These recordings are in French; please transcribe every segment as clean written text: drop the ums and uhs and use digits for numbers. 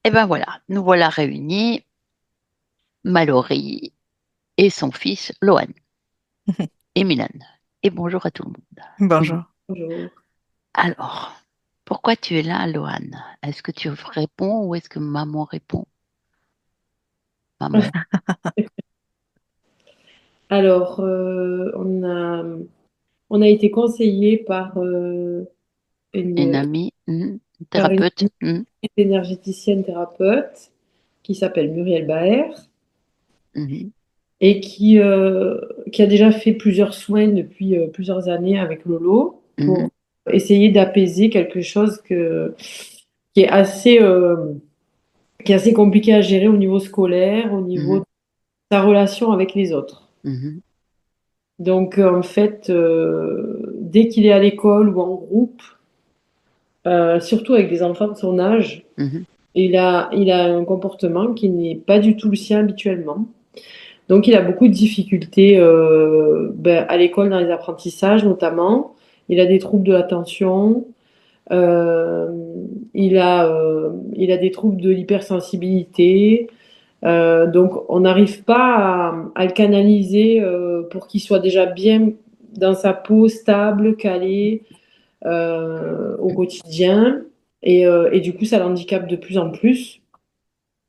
Et ben voilà, nous voilà réunis, Mallory et son fils Lohan et Milan. Et bonjour à tout le monde. Bonjour. Bonjour. Alors, pourquoi tu es là, Lohan? Est-ce que tu réponds ou est-ce que maman répond? Maman, Alors, on a été conseillé une une, amie, une par une thérapeute. énergéticienne thérapeute qui s'appelle Muriel Baer Mhm, et qui a déjà fait plusieurs soins depuis plusieurs années avec Lolo mhm, pour essayer d'apaiser quelque chose qui est qui est assez compliqué à gérer au niveau scolaire, au niveau mhm, de sa relation avec les autres. mhm, Donc, en fait, dès qu'il est à l'école ou en groupe, surtout avec des enfants de son âge, mhm, il a un comportement qui n'est pas du tout le sien habituellement. Donc, il a beaucoup de difficultés à l'école, dans les apprentissages notamment. Il a des troubles de l'attention. euh, il a des troubles de l'hypersensibilité. Donc, on n'arrive pas à le canaliser pour qu'il soit déjà bien dans sa peau, stable, calé au quotidien. Et du coup, ça l'handicape de plus en plus.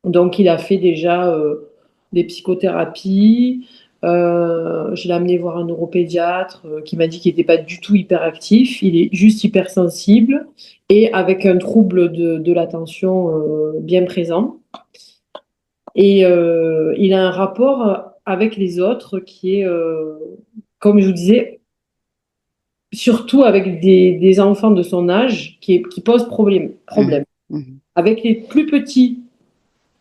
Donc, il a fait déjà des psychothérapies. Je l'ai amené voir un neuropédiatre qui m'a dit qu'il n'était pas du tout hyperactif. Il est juste hypersensible et avec un trouble de l'attention bien présent. Et il a un rapport avec les autres qui est, comme je vous disais, surtout avec des enfants de son âge, qui pose problème, mhm, problème. mhm, Avec les plus petits,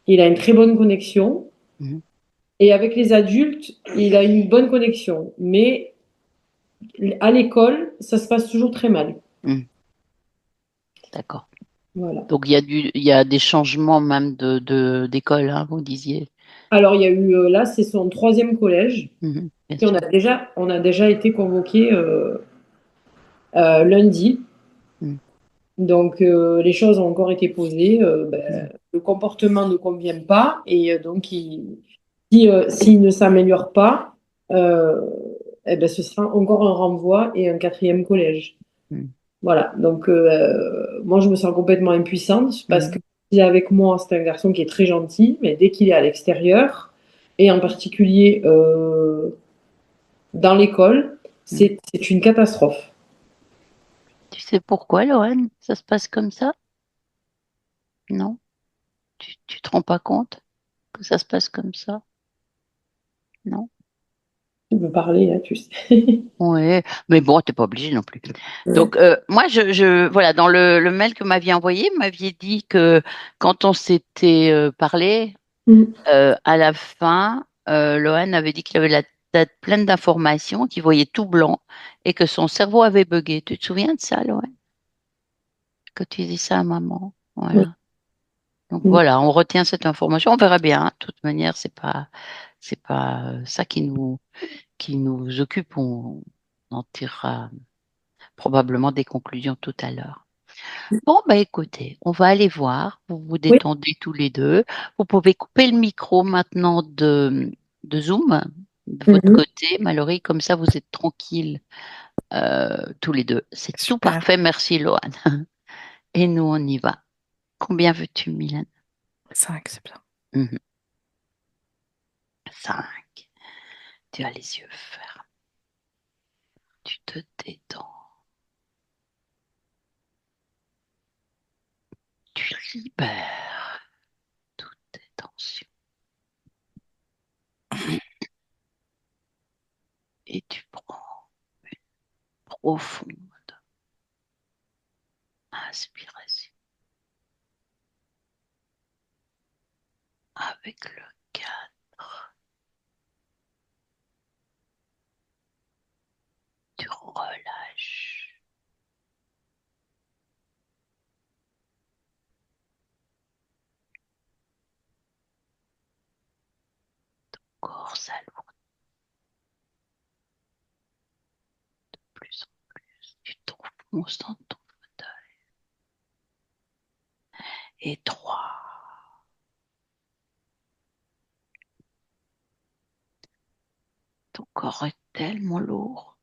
il a une très bonne connexion. mhm, Et avec les adultes, il a une bonne connexion. Mais à l'école, ça se passe toujours très mal. mhm. D'accord. Voilà. Donc il y a des changements même d'école, hein, vous disiez. Alors, il y a eu, là, c'est son troisième collège. Mhm, bien Et sûr. on a déjà été convoqué lundi. Mhm, Donc, les choses ont encore été posées. mhm, Le comportement ne convient pas. Et donc, s'il ne s'améliore pas, euh, eh ben, ce sera encore un renvoi et un quatrième collège. mhm, Voilà. Donc, moi, je me sens complètement impuissante parce que mhm, s'il est avec moi, c'est un garçon qui est très gentil. Mais dès qu'il est à l'extérieur, et en particulier dans l'école, mhm. c'est une catastrophe. Tu sais pourquoi, Lohan, ça se passe comme ça? Non? Tu te rends pas compte que ça se passe comme ça? Non? Tu me parler, là, tu sais. Ouais, mais bon, t'es pas obligé non plus. Donc, moi, voilà, dans le mail que m'aviez envoyé, vous m'aviez dit que quand on s'était parlé, Mm. à la fin, Lohan avait dit qu'il avait la tête pleine d'informations, qu'il voyait tout blanc et que son cerveau avait bugué. Tu te souviens de ça, Lohan? Que tu dis ça à maman? Oui. Voilà. Donc Mm. voilà, on retient cette information. On verra bien, hein. De toute manière, c'est pas ça qui nous occupe. On en tirera probablement des conclusions tout à l'heure. Bon, bah écoutez, on va aller voir. Vous vous Oui. détendez tous les deux. Vous pouvez couper le micro maintenant de Zoom de votre Mhm. côté, Mallory, comme ça vous êtes tranquilles tous les deux. C'est tout Super. parfait, merci Lohan. Et nous, on y va. Combien veux-tu, Milan? 5, c'est bien. Mhm. 5. Tu as les yeux fermés. Tu te détends. Tu libères toutes tes tensions. Et tu prends profonde inspiration avec le cadre. Tu relâches. Corps s'alourdit plus en plus. Tu t'enfonces dans ton fauteuil. Et 3. corps est tellement lourd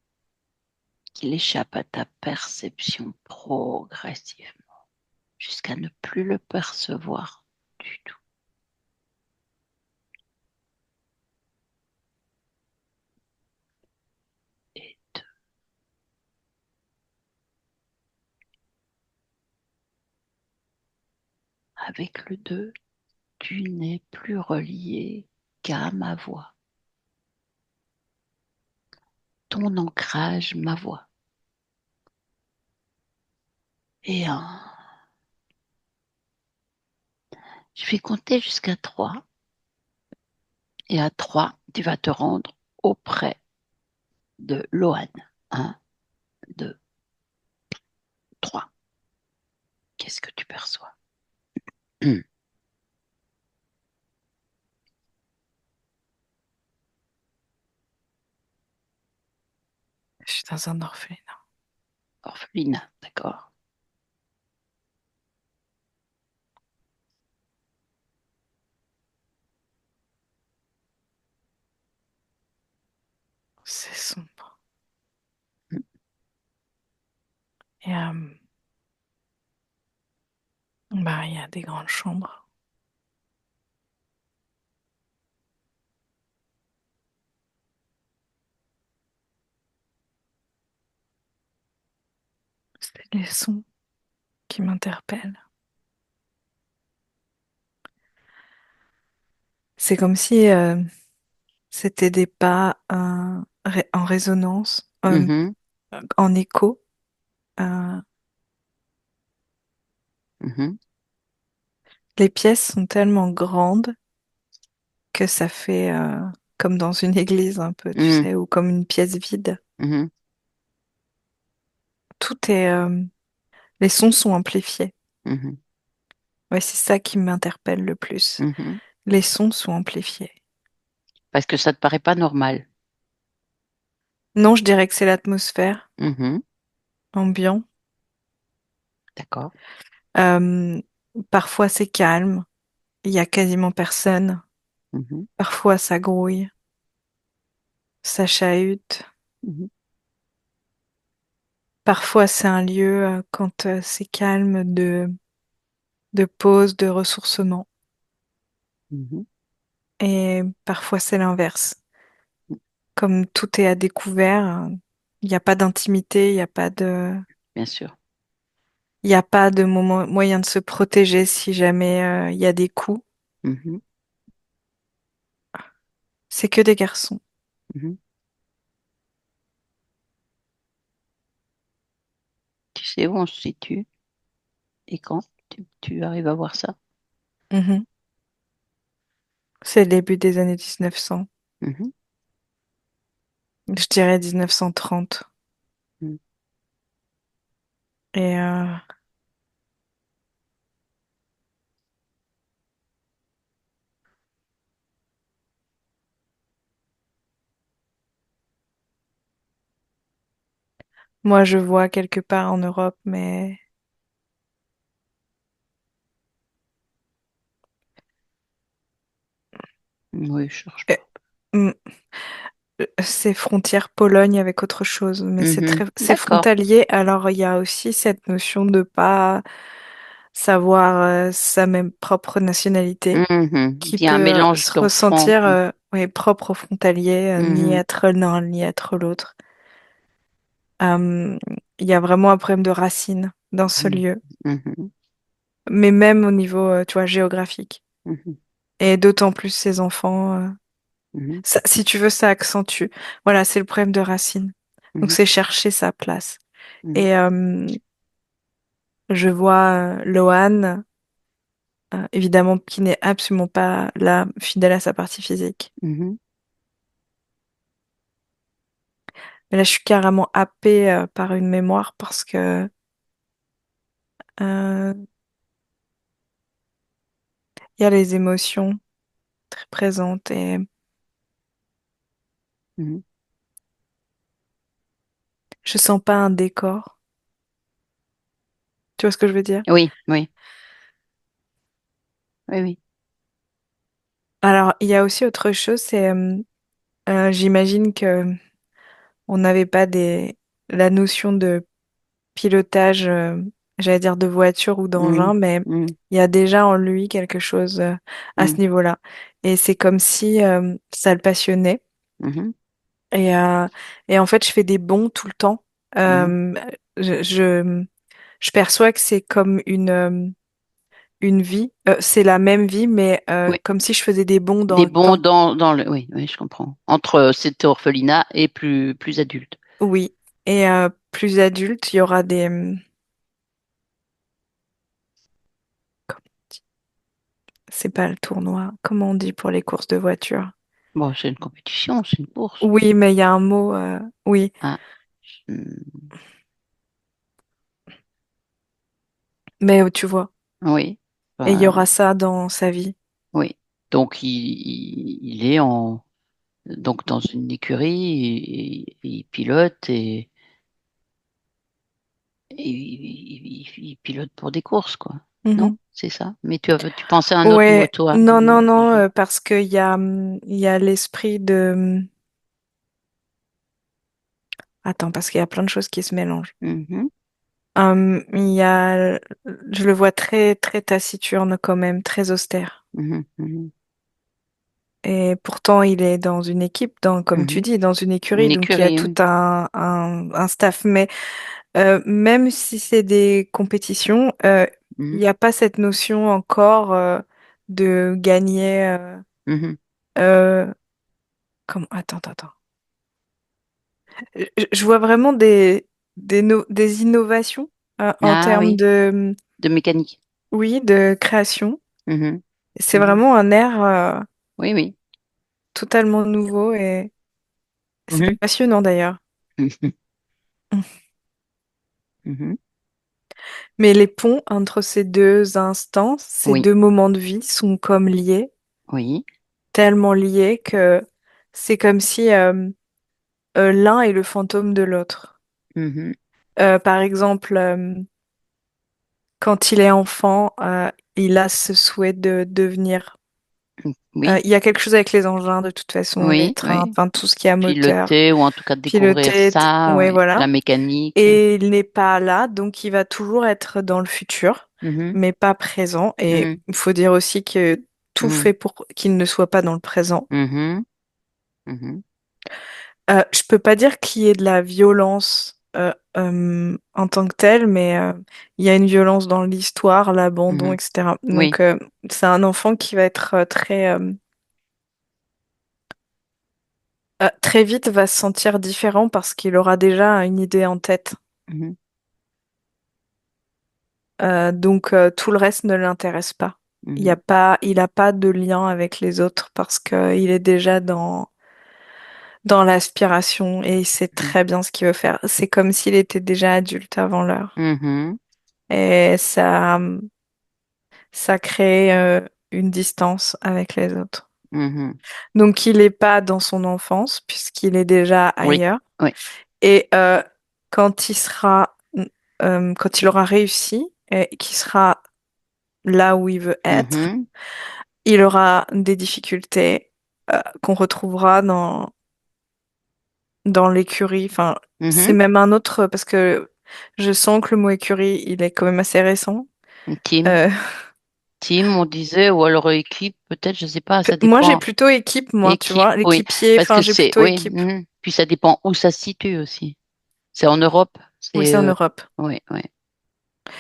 qu'il échappe à ta perception progressivement, jusqu'à ne plus le percevoir du tout. Et avec le 2, tu n'es plus relié qu'à ma voix, ton ancrage, ma voix. Et 1, je vais compter jusqu'à 3. Et à 3, tu vas te rendre auprès de Lohan. 1, 2, 3. Qu'est-ce que tu perçois? Je suis dans un orphelinat. Orpheline, d'accord. C'est sombre. Mm. Et bah, il y a des grandes chambres. C'est les sons qui m'interpellent. C'est comme si c'était des pas en résonance, Mhm, en écho. Euh, mhm, les pièces sont tellement grandes que ça fait comme dans une église un peu, tu mhm, sais, ou comme une pièce vide. mhm, Tout est, les sons sont amplifiés. mhm, Ouais, c'est ça qui m'interpelle le plus. mhm. Les sons sont amplifiés. Parce que ça ne te paraît pas normal. Non, je dirais que c'est l'atmosphère Mhm, ambiant. d'accord. Euh, parfois c'est calme, il y a quasiment personne. Mhm, Parfois ça grouille, ça chahute. mhm, Parfois c'est un lieu quand c'est calme de pause, de ressourcement. mhm. Et parfois c'est l'inverse. Comme tout est à découvert, il n'y a pas d'intimité, Bien sûr. il y a pas de moyen de se protéger si jamais il y a des coups. Mhm, C'est que des garçons. mhm. Tu sais où on se situe et quand tu arrives à voir ça? Mhm. C'est le début des années 1900. Mhm, Je dirais 1930. mhm. Et moi, je vois quelque part en Europe, mais Oui, je cherche euh, pas. mm, c'est frontière Pologne avec autre chose. Mais Mhm. c'est D'accord. frontalier. Alors, il y a aussi cette notion de pas savoir sa même propre nationalité Mhm. qui Il y a un peut mélange se d'enfants. ressentir ouais, propre aux frontaliers, ni Mhm, être l'un, ni être l'autre. Euh, il y a vraiment un problème de racines dans ce mhm, lieu, mhm, mais même au niveau, tu vois, géographique. mhm, Et d'autant plus ces enfants. mhm, Si tu veux, ça accentue. Voilà, c'est le problème de racines. Donc mhm, c'est chercher sa place. mhm, Et je vois Lohan, évidemment, qui n'est absolument pas là, fidèle à sa partie physique. mhm, Mais là, je suis carrément happée par une mémoire parce que euh, il y a les émotions très présentes et mhm. je sens pas un décor. Tu vois ce que je veux dire? Oui, oui, oui, oui. Alors, il y a aussi autre chose, c'est J'imagine que on n'avait pas la notion de pilotage, j'allais dire de voiture ou Mhm. d'engin, mais Mhm. il y a déjà en lui quelque chose à ce Mhm. niveau-là. Et c'est comme si ça le passionnait. Mhm. Et, euh, et en fait, je fais des bonds tout le temps. Mhm. Euh, je, je, je perçois que c'est comme une vie. C'est la même vie, mais Oui. comme si je faisais des bonds dans Des le bons temps. dans le. Oui, oui, je comprends. Entre cet orphelinat et plus adulte. Oui. Et plus adulte, il y aura des... comment on dit. C'est pas le tournoi. Comment on dit pour les courses de voiture? Bon, c'est une compétition, c'est une course. Oui, mais il y a un mot. Oui, Ah, hmm, mais tu vois. oui. Et il y Bah, aura ça dans sa vie. oui. Donc, il est donc dans une écurie, et il pilote et il pilote pour des courses, quoi. Non? Mhm. C'est ça? Mais tu pensais à un autre mot, Ouais, toi. non, non, non, parce qu'il y a, il y a l'esprit de... Attends, parce qu'il y a plein de choses qui se mélangent. Mhm. Il y a... Je le vois très, très taciturne quand même, très austère. Mhm. Mhm. Et pourtant, il est dans une équipe, comme tu Mhm. dis, dans une Une écurie, donc il y a écurie, tout oui. un staff. Mais même si c'est des compétitions, il Mhm. n'y a pas cette notion encore de gagner. Mhm. Euh, Attends, attends, attends. Je vois vraiment des innovations en Ah termes oui, de, de mécanique. oui, de création. Mhm. C'est Mhm. vraiment un air Oui, oui. totalement nouveau et c'est Mhm. passionnant d'ailleurs. Mhm. Mhm. Mais les ponts entre ces deux instants, ces Oui, deux moments de vie sont comme liés, oui. tellement liés que c'est comme si l'un est le fantôme de l'autre. Mhm. Par exemple, quand il est enfant, il a ce souhait de devenir. Oui, Il y a quelque chose avec les engins, de toute façon, les oui, trains, oui. enfin tout ce qui a moteur, Piloter ou en tout cas découvrir piloter, ça, ouais, oui. La voilà. mécanique. Et il n'est pas là, donc il va toujours être dans le futur, Mhm. mais pas présent. Et Mhm. il faut dire aussi que tout Mhm. fait pour qu'il ne soit pas dans le présent. Mhm. Mhm. Je peux pas dire qu'il y ait de la violence en tant que telle, mais il y a une violence dans l'histoire, l'abandon, Mhm. etc. Oui. Donc c'est un enfant qui va être très vite va se sentir différent parce qu'il aura déjà une idée en tête. Mhm. Donc tout le reste ne l'intéresse pas. Mhm. Il a pas de lien avec les autres parce qu'il est déjà dans l'aspiration et il sait Mhm. très bien ce qu'il veut faire. C'est comme s'il était déjà adulte avant l'heure. Mhm. Et ça crée une distance avec les autres. Mhm. Donc il n'est pas dans son enfance puisqu'il est déjà Oui, ailleurs. oui. Et quand il sera, quand il aura réussi et qu'il sera là où il veut être, Mhm. il aura des difficultés qu'on retrouvera dans l'écurie. Enfin, c'est Mhm. même un autre parce que je sens que le mot écurie, il est quand même assez récent. Team. Euh, Team, on disait, ou alors équipe, peut-être, je sais pas, ça Moi, j'ai dépend. plutôt équipe, moi, tu Équipe, vois, oui. l'équipier. Parce Enfin, que j'ai c'est, plutôt oui. équipe. Mhm. Puis ça dépend où ça se situe aussi. C'est en Europe. Oui, C'est, c'est en Europe. oui, oui. Parce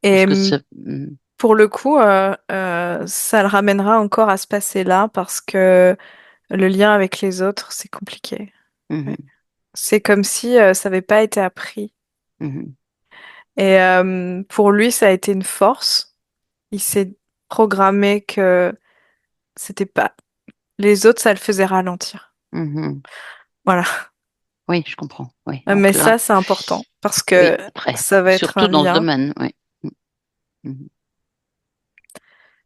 Et que mhm. pour le coup, ça le ramènera encore à ce passé-là parce que le lien avec les autres, c'est compliqué. Ouais. Mhm. C'est comme si ça n'avait pas été appris. Mhm. Et pour lui, ça a été une force. Il s'est programmé que c'était pas... Les autres, ça le faisait ralentir. Mhm. Voilà. Oui, je comprends. Oui. Mais Donc là, ça, c'est important parce que oui, très. ça va être Surtout un dans ce lien. domaine, oui. Mhm.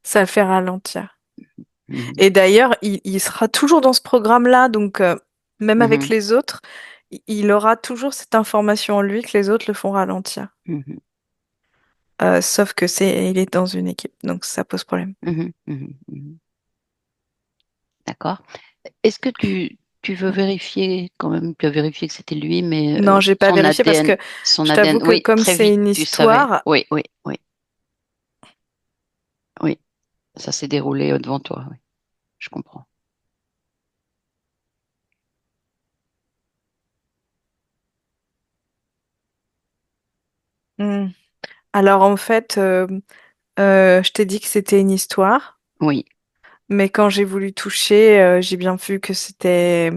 Ça le fait ralentir. Mhm. Et d'ailleurs, il sera toujours dans ce programme-là, donc même avec Mhm. les autres, il aura toujours cette information en lui que les autres le font ralentir. Mhm. Sauf que il est dans une équipe, donc ça pose problème. Mhm. Mhm. Mhm. D'accord. Est-ce que tu veux vérifier quand même, tu as vérifié que c'était lui, mais Non, j'ai pas son vérifié parce ADN, que son je t'avoue ADN, que oui, comme très c'est vite, une tu savais. histoire, Oui, oui, oui, oui. Ça s'est déroulé devant toi, oui, je comprends. hmm. Alors en fait, je t'ai dit que c'était une histoire, Oui, mais quand j'ai voulu toucher, j'ai bien vu que c'était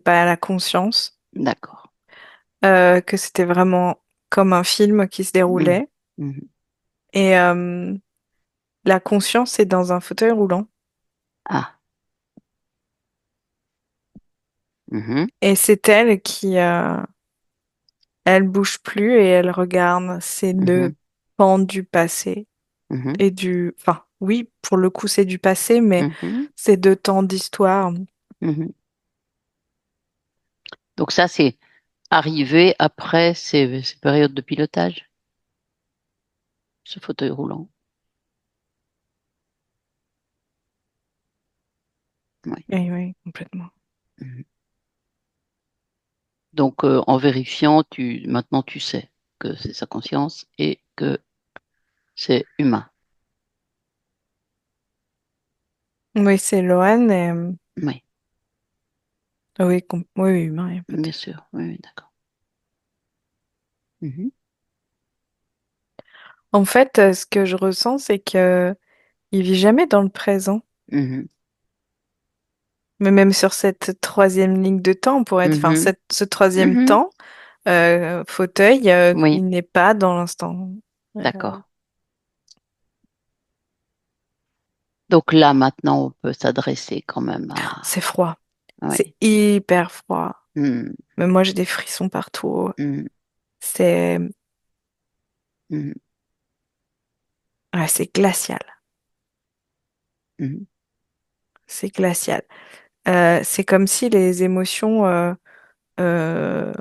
pas la conscience, d'accord. que c'était vraiment comme un film qui se Mhm, déroulait. mhm. Et la conscience est dans un fauteuil roulant. Ah, mhm, Et c'est elle qui, elle bouge plus et elle regarde. C'est mhm, le pan du passé mhm, et du, enfin, oui, pour le coup, c'est du passé, mais mhm, c'est deux temps d'histoire. mhm. Donc ça, c'est arrivé après ces périodes de pilotage, ce fauteuil roulant. Oui. Oui, oui, complètement. Mhm. Donc, en vérifiant, maintenant tu sais que c'est sa conscience et que c'est humain. Oui, c'est Loane. Et, Oui, oui, oui, oui, humain, y a pas de- bien sûr. Oui, oui, d'accord. Mhm, En fait, ce que je ressens, c'est que il vit jamais dans le présent. mhm, Mais même sur cette troisième ligne de temps, pour être, enfin, mhm, ce troisième mhm. temps, fauteuil, Oui, il n'est pas dans l'instant. d'accord. Donc là, maintenant, on peut s'adresser quand même C'est à... froid. C'est Oui. hyper froid. Mhm, Mais moi, j'ai des frissons partout. mhm, C'est mhm, ouais, c'est glacial. mhm, C'est glacial. C'est comme si les émotions euh, euh,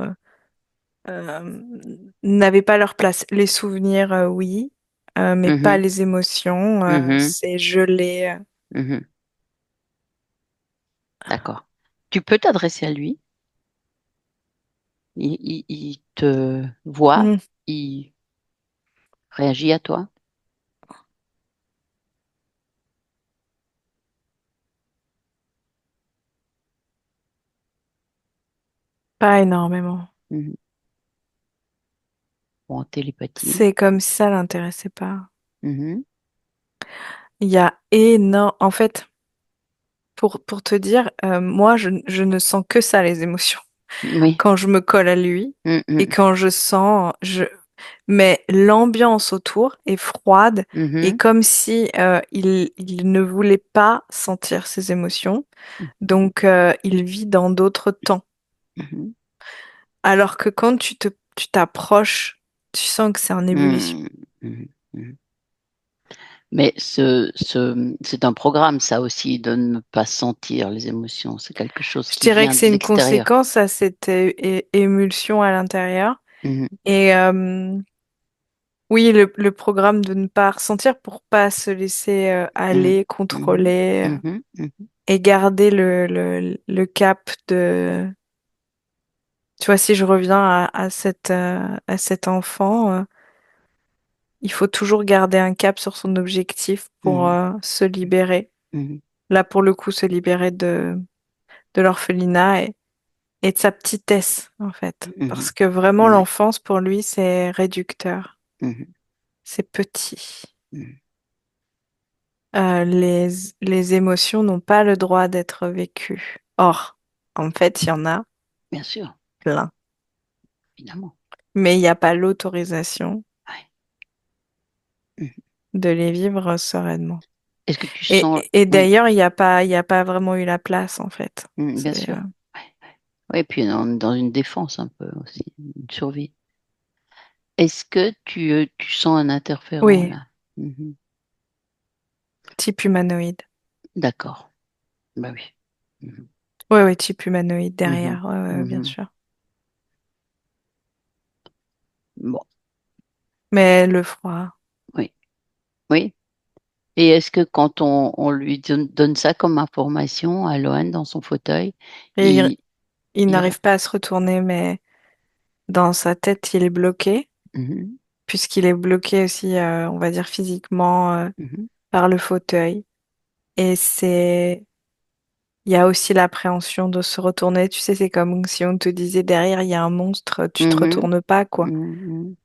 n'avaient pas leur place. Les souvenirs, oui, mais pas mhm, les émotions. mhm, C'est gelé. mhm. D'accord. Tu peux t'adresser à lui. Il te voit, Hmm, il réagit à toi. pas énormément. Mhm. Ou en télépathie. C'est comme si ça l'intéressait pas. Mhm. Il y a énorme. En fait, pour te dire, moi, je ne sens que ça, les émotions. Oui. Quand je me colle à lui et Mhm, quand je sens, mais l'ambiance autour est froide et mhm, comme si il ne voulait pas sentir ses émotions, donc il vit dans d'autres temps. mhm, Alors que quand tu t'approches, tu sens que c'est en ébullition. mhm, mhm, mhm. Mais c'est un programme, ça aussi, de ne pas sentir les émotions. C'est quelque chose Je qui dirais que vient de c'est une l'extérieur. conséquence à cette émulsion à l'intérieur. Mhm, Et oui, le programme de ne pas ressentir pour pas se laisser mhm, aller, mhm, contrôler mhm, mhm, et garder le cap de... Tu vois, si je reviens à cet enfant, il faut toujours garder un cap sur son objectif pour mhm, se libérer. mhm, Là, pour le coup, se libérer de l'orphelinat et de sa petitesse, en fait. mhm. Parce que vraiment, Ouais, l'enfance, pour lui, c'est réducteur. mhm, C'est petit. mhm. Les, les émotions n'ont pas le droit d'être vécues. Or, en fait, il y en a Bien sûr, plein. évidemment. Mais il n'y a pas l'autorisation Ouais. Mhm. de les vivre sereinement. Est-ce que tu sens... Et Oui, d'ailleurs, il y a pas vraiment eu la place, en fait. bien C'est, sûr. Ouais, ouais. Ouais, puis dans une défense un peu aussi, une survie. Est-ce que tu sens un interférent oui, là? Mhm. type humanoïde. D'accord. Bah oui. Mhm. Oui, oui, type humanoïde Mhm. derrière, ouais, ouais, bien Mhm. sûr. Bon, Mais le froid, oui. Oui. Et est-ce que quand on lui donne ça comme information à Lohan dans son fauteuil, Et il, il il... n'arrive pas à se retourner, mais dans sa tête, il est bloqué, Mhm, puisqu'il est bloqué aussi, on va dire physiquement, mhm, par le fauteuil. Et il y a aussi l'appréhension de se retourner. Tu sais, c'est comme si on te disait derrière, il y a un monstre, tu te mhm, retournes pas, quoi. mhm,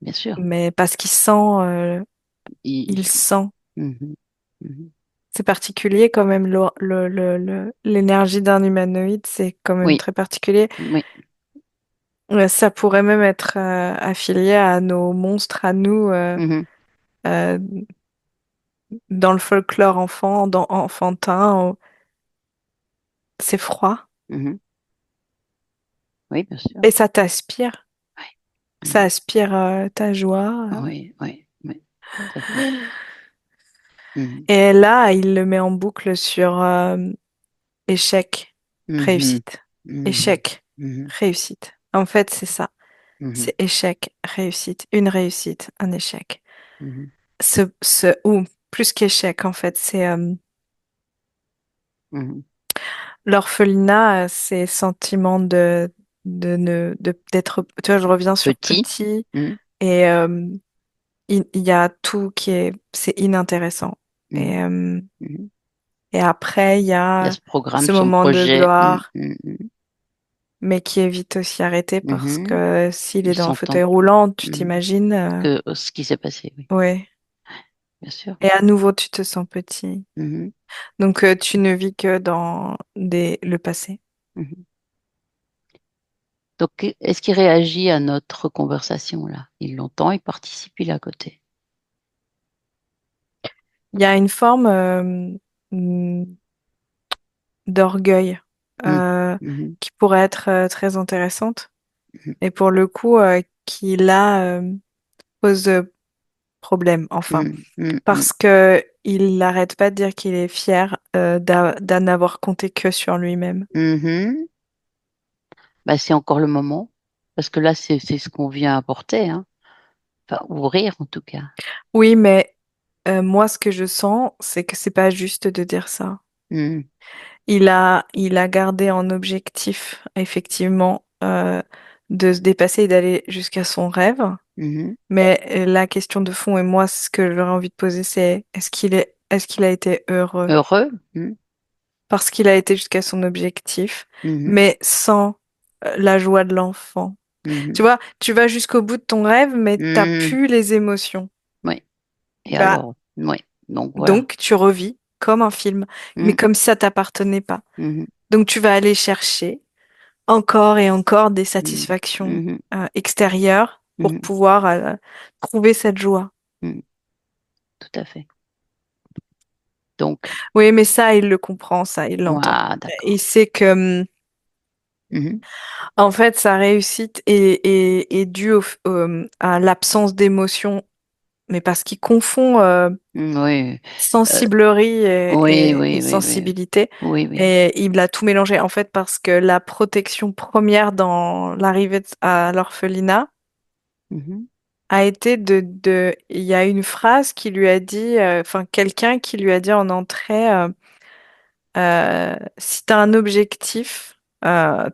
bien sûr. Mais parce il Il- sent. mhm, mhm. C'est particulier quand même, l'énergie d'un humanoïde, c'est quand même Oui, très particulier. oui. Ouais, ça pourrait même être affilié à nos monstres, à nous, Mhm, euh, dans le folklore enfantin. C'est froid mhm. Oui, bien sûr. et ça t'aspire. Oui, Ça mhm. aspire ta joie. Oui, oui, oui, tout à fait. Mhm, Et là, il le met en boucle sur échec, mhm, réussite, mhm, échec, mhm, réussite. En fait, c'est ça. mhm, C'est échec, réussite, une réussite, un échec. mhm, Ou plus qu'échec, en fait, c'est mhm. l'orphelinat, c'est sentiment d'être, tu vois, je reviens sur Petit. petit Mhm, et il y a tout c'est inintéressant. mhm, Et, mhm. et après, il y Il y a a ce programme, ce son moment de projet. Mhm, gloire, mhm, mais qui est vite aussi arrêté parce mhm. que s'il Il est dans le s'entend. fauteuil roulant, tu Mhm. t'imagines, Ce qui s'est passé, oui, ouais. bien sûr. Et à nouveau, tu te sens petit. Mhm, Donc, tu ne vis que dans le passé. mhm. Donc, est-ce qu'il réagit à notre conversation là? Il l'entend, il participe, il est à côté. Il y a une forme mm, d'orgueil Mhm, euh, mhm, qui pourrait être très intéressante mhm, et pour le coup qui là pose problème enfin mhm, mhm, mhm. parce que il n'arrête pas de dire qu'il est fier d'en avoir compté que sur lui-même. Mhm. Bah, c'est encore le moment, parce que là, c'est ce qu'on vient apporter, hein. Enfin, ouvrir en tout cas. Oui, mais moi ce que je sens c'est que c'est pas juste de dire ça. Mhm, Il a gardé en objectif effectivement de se dépasser et d'aller jusqu'à son rêve. mhm. Mais la question de fond, et moi, ce que j'aurais envie de poser, c'est est-ce qu'il a été heureux? Heureux? Mhm, Parce qu'il a été jusqu'à son objectif, mhm, mais sans la joie de l'enfant. mhm, Tu vois, tu vas jusqu'au bout de ton rêve, mais t'as mhm. plus les émotions. Oui. Et Bah, alors? Oui. Donc voilà. donc tu revis comme un film, mais Mhm, comme si ça t'appartenait pas. mhm, Donc tu vas aller chercher encore et encore des mhm, satisfactions mhm, extérieures pour mhm, pouvoir trouver cette joie. mhm. Tout à fait. Donc, Oui, mais ça, il le comprend, ça, il l'entend. ah, Il d'accord. sait que, Mhm. en fait, sa réussite est due à l'absence d'émotion, mais parce qu'il confond Oui. Euh, sensiblerie oui, et oui, oui, oui. sensibilité. Oui, oui. Et il a tout mélangé, en fait, parce que la protection première dans l'arrivée à l'orphelinat Mhm. a été il y a une phrase qui lui a dit, enfin, quelqu'un qui lui a dit en entrée, si tu as un objectif,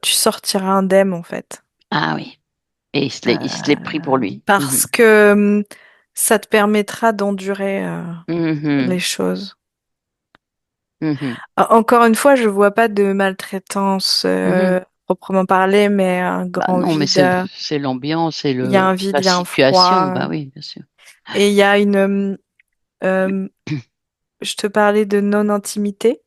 tu sortiras indemne en fait. Ah oui. Et il se l'est pris pour lui. Parce Mhm. que ça te permettra d'endurer les Mhm. choses. Mhm. Encore une fois, je vois pas de maltraitance Mhm. proprement parlé, mais un Bah grand non, mais vide. c'est l'ambiance et Il y a un vide, la il y a un situation. froid. Bah oui, bien sûr. Et il y a euh, je te parlais de non-intimité,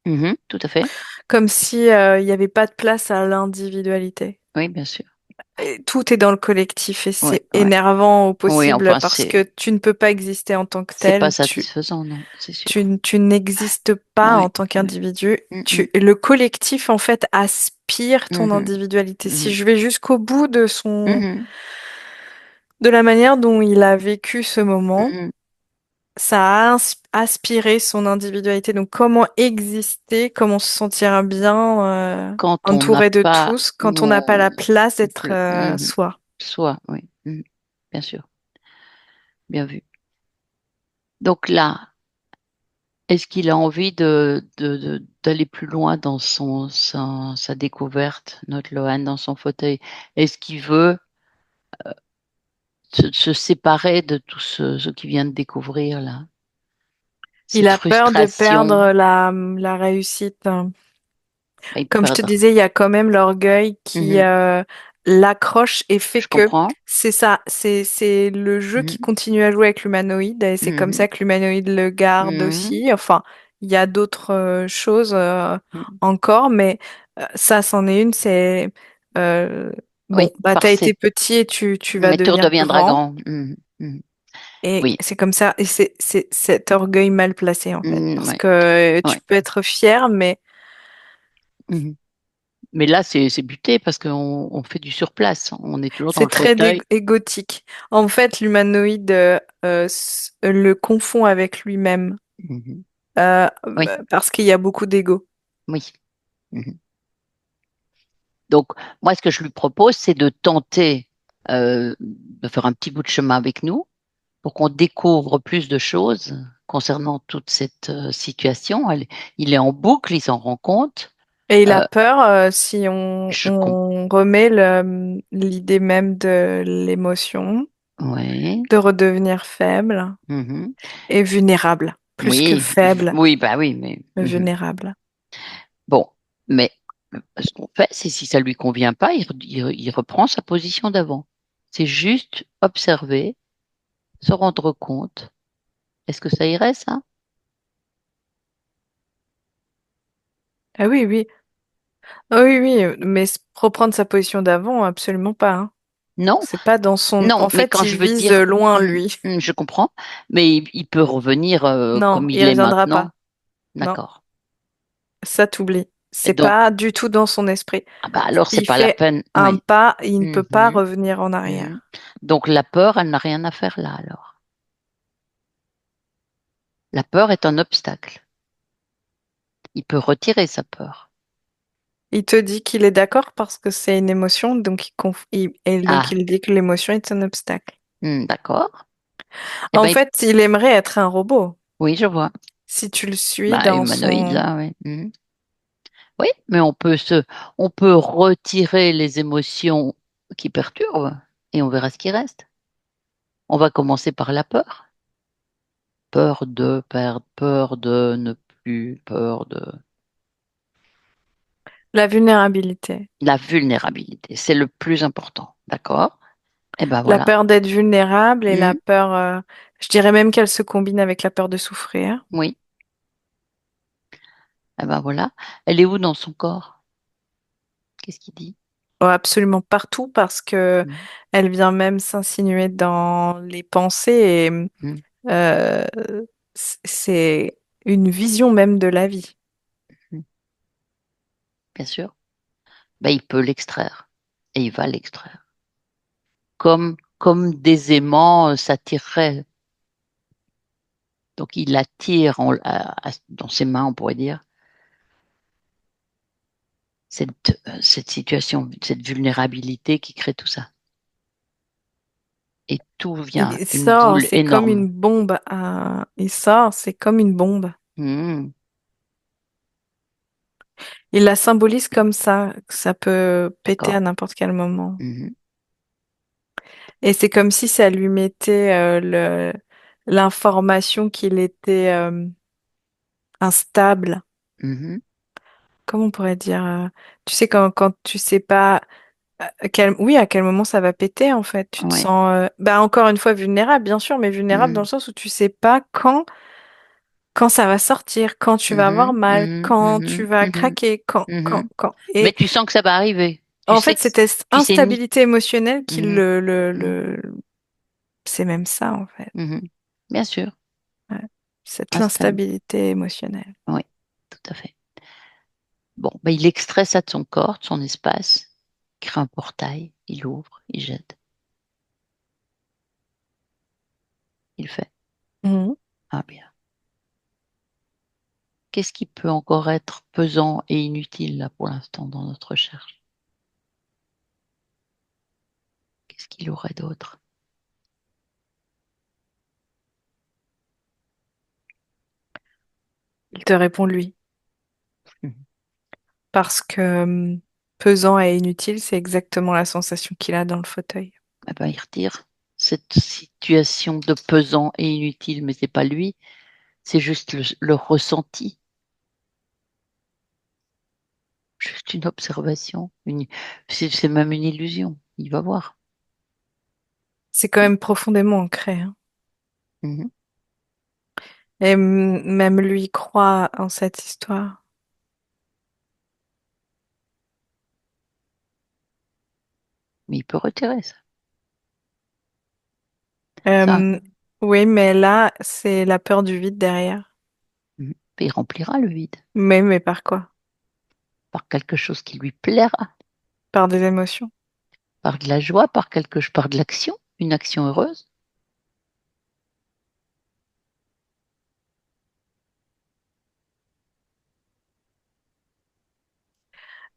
Mhm. Tout à fait. comme si il n'y avait pas de place à l'individualité. Oui, bien sûr. Et tout est dans le collectif et Oui, c'est ouais. énervant au Oui, possible enfin, parce que tu ne peux pas exister en tant que c'est pas tel. satisfaisant, non, c'est sûr. Tu n'existes pas Oui, en tant oui. qu'individu. Mhm. Le collectif, en fait, aspire ton Mhm. individualité. Si Mhm. je vais jusqu'au bout Mhm. de la manière dont il a vécu ce moment, Mhm. ça a aspiré son individualité. Donc, comment exister, comment se sentir bien, Quand on n'a entouré de pas tous, quand on n'a pas la mon place d'être Mhm. soi. Soi, oui. Mhm. Bien sûr, bien vu. Donc là. Est-ce qu'il a envie d'aller plus loin dans sa découverte, notre Lohan, dans son fauteuil? Est-ce qu'il veut se séparer de tout ce qu'il vient de découvrir là? Il Cette a peur de frustration, perdre la réussite. bah, il peut Comme je te perdre. disais, il y a quand même l'orgueil qui Mhm. l'accroche et fait Je que comprends. c'est ça, c'est le jeu qui Mhm. continue à jouer avec l'humanoïde et c'est comme Mhm. ça que l'humanoïde le garde Mhm. aussi. Enfin, il y a d'autres choses Mhm. encore, mais ça, c'en est une, c'est euh, bon, Oui, bah t'as par été cette petit et tu vas mais tu devenir redeviendras grand. grand. Mhm. Mhm. Et Oui. c'est comme ça, et c'est cet orgueil mal placé en fait, Mhm. parce Ouais. que tu Ouais. peux être fier, mais Mhm. Mais là, c'est buté parce qu'on fait du surplace. On est toujours dans c'est le très fauteuil. égotique. En fait, l'humanoïde le confond avec lui-même Mhm. Oui, parce qu'il y a beaucoup d'ego. oui. Mhm. Donc, moi, ce que je lui propose, c'est de tenter de faire un petit bout de chemin avec nous pour qu'on découvre plus de choses concernant toute cette situation. Il est en boucle, il s'en rend compte. Et il a Euh, peur si je comprends. on remet l'idée même de l'émotion, Oui. de redevenir faible Mhm. et vulnérable. Plus que Oui, faible, oui, bah oui, mais mais mhm. vulnérable. Bon, mais ce qu'on fait, c'est si ça lui convient pas, il reprend sa position d'avant. C'est juste observer, se rendre compte. Est-ce que ça irait, ça? Ah oui, oui. Ah oui, oui, mais reprendre sa position d'avant, absolument pas, hein. Non, C'est pas dans son... non, En mais fait, quand il je veux vise dire, loin, lui. je comprends, mais il peut revenir Non, comme il il est reviendra maintenant. pas. Non, D'accord. ça t'oublie. Et C'est donc, pas du tout dans son esprit. ah bah alors c'est S'il pas la fait peine. un Oui. pas, il ne peut pas Mhm, revenir en mhm. arrière. Donc la peur, elle n'a rien à faire là alors. La peur est un obstacle. Il peut retirer sa peur. Il te dit qu'il est d'accord parce que c'est une émotion, donc et donc Ah, il dit que l'émotion est un obstacle. d'accord. Eh En ben, fait, il aimerait être un robot. oui, je vois. Si tu le suis Bah, dans humanoïde son... là, oui. Oui, mais on peut retirer les émotions qui perturbent et on verra ce qui reste. On va commencer par la peur. Peur de perdre, peur de ne plus, peur de La vulnérabilité. la vulnérabilité. C'est le plus important. D'accord? Eh ben La voilà. peur d'être vulnérable et la Hmm, peur, je dirais même qu'elle se combine avec la peur de souffrir. oui. Eh ben voilà. Elle est où dans son corps? Qu'est-ce qu'il dit? Oh, absolument partout parce que Hmm, elle vient même s'insinuer dans les pensées et hmm, euh, c'est une vision même de la vie. hmm. Bien sûr. Ben, il peut l'extraire. Et il va l'extraire. Comme des aimants s'attireraient. Donc il attire dans ses mains, on pourrait dire, cette situation, cette vulnérabilité qui crée tout ça. Et tout vient, Il une sort, boule c'est comme énorme. une bombe. Il sort, c'est comme une bombe. Hmm, Il la symbolise comme ça, que ça peut péter d'accord. à n'importe quel moment. Mhm, Et c'est comme si ça lui mettait l'information qu'il était instable. mhm, Comment on pourrait dire tu sais, quand tu sais pas oui, à quel moment ça va péter, en fait. Tu te ouais. sens, bah, encore une fois, vulnérable, bien sûr, mais vulnérable dans le Mhm, sens où tu sais pas quand ça va sortir, quand tu vas avoir mhm, mal, mhm, quand tu mhm, vas mhm, craquer, mhm. quand. Mais Et tu sens que ça va arriver. Tu en sais fait, que cette tu sais ni. instabilité émotionnelle qui Mhm, mhm, c'est même ça, en fait. mhm. Bien sûr. Ouais. Cette Instable. instabilité émotionnelle. Oui, tout à fait. Bon, ben, il extrait ça de son corps, de son espace, il crée un portail, il ouvre, il jette, il fait. Mhm. Ah bien. Qu'est-ce qui peut encore être pesant et inutile là pour l'instant dans notre recherche? Qu'est-ce qu'il aurait d'autre? Il te répond lui. Mhm. Parce que pesant et inutile, c'est exactement la sensation qu'il a dans le fauteuil. Eh ben, il retire cette situation de pesant et inutile, mais c'est pas lui, c'est juste le ressenti, juste une observation. C'est même une illusion. Il va voir. C'est quand même profondément ancré, hein. Mhm. Et même lui croit en cette histoire. Mais il peut retirer ça. Ça, Euh, oui, mais là, c'est la peur du vide derrière. mhm. Il remplira le vide Mais par quoi? par quelque chose qui lui plaira, Par des émotions. par de la joie, par de l'action, une action heureuse.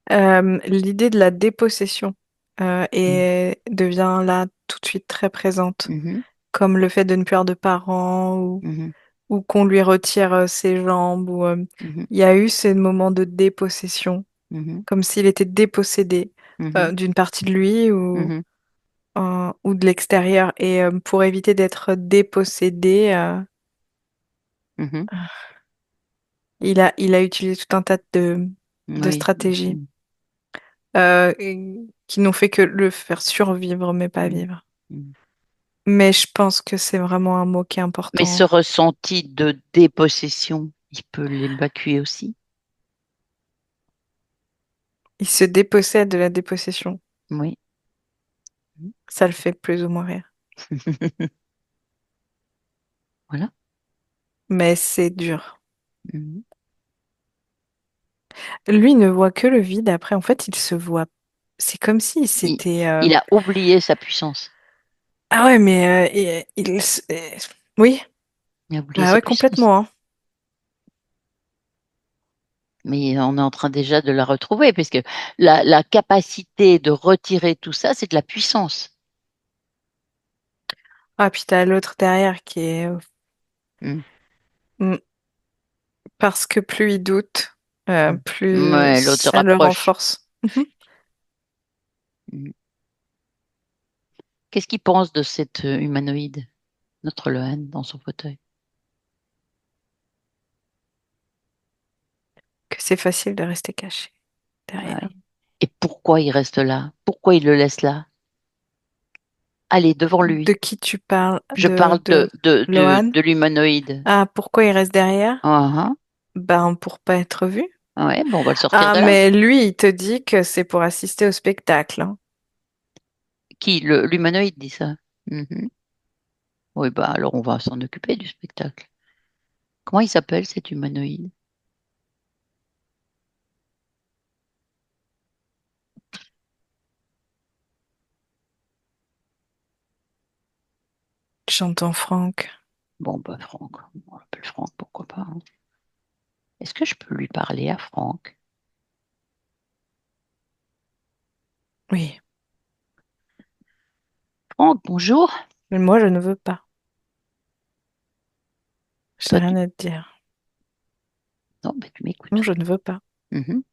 L'idée de la dépossession Mhm. devient là tout de suite très présente, Mhm. comme le fait de ne plus avoir de parents Mhm. ou qu'on lui retire ses jambes. Ou, Mhm. il y a eu ces moments de dépossession, Mhm. comme s'il était dépossédé Mhm. d'une partie de lui Mhm. ou de l'extérieur. Et pour éviter d'être dépossédé, Mhm. il a utilisé tout un tas de Oui. stratégies Mhm. qui n'ont fait que le faire survivre, mais pas Mhm. vivre. Mhm. Mais je pense que c'est vraiment un mot qui est Mais ce important. ressenti de dépossession, il peut l'évacuer aussi. Il se dépossède de la dépossession. Oui. Ça le fait plus ou moins rire. Voilà. Mais c'est dur. Mhm. Lui ne voit que le vide. Après, en fait, il se voit. C'est comme si Il, c'était. il a oublié sa puissance. Ah ouais, mais oui. Il a oublié Ah sa ouais, puissance. complètement, hein. Mais on est en train déjà de la retrouver, parce que la capacité de retirer tout ça, c'est de la puissance. Ah, puis t'as l'autre derrière qui est. Mhm. Mm, parce que plus il doute, plus Ouais, l'autre se ça le rapproche. renforce. Mhm. Mhm. Qu'est-ce qu'il pense de cette humanoïde, notre Lohan, dans son fauteuil? Que c'est facile de rester caché Ah derrière. oui. Et pourquoi il reste là? Pourquoi il le laisse là? Allez, devant De lui. qui tu parles? Je parle De Lohan? de l'humanoïde. Ah, pourquoi il reste derrière? Ah, Ben, pour pas être vu. ah. Ouais, bon, on va le sortir Ah, de là. mais lui, il te dit que c'est pour assister au spectacle, hein. Qui, l'humanoïde dit ça? Mhm. Oui, bah alors on va s'en occuper du spectacle. Comment il s'appelle cet humanoïde? J'entends Franck. Bon, bah Franck, on l'appelle Franck, pourquoi pas, hein. Est-ce que je peux lui parler à Franck? Oui. Franck, bonjour. Mais moi, je ne veux pas. Je n'ai Toi, rien à te dire. non, mais tu Non, m'écoutes. je ne veux pas. Mhm.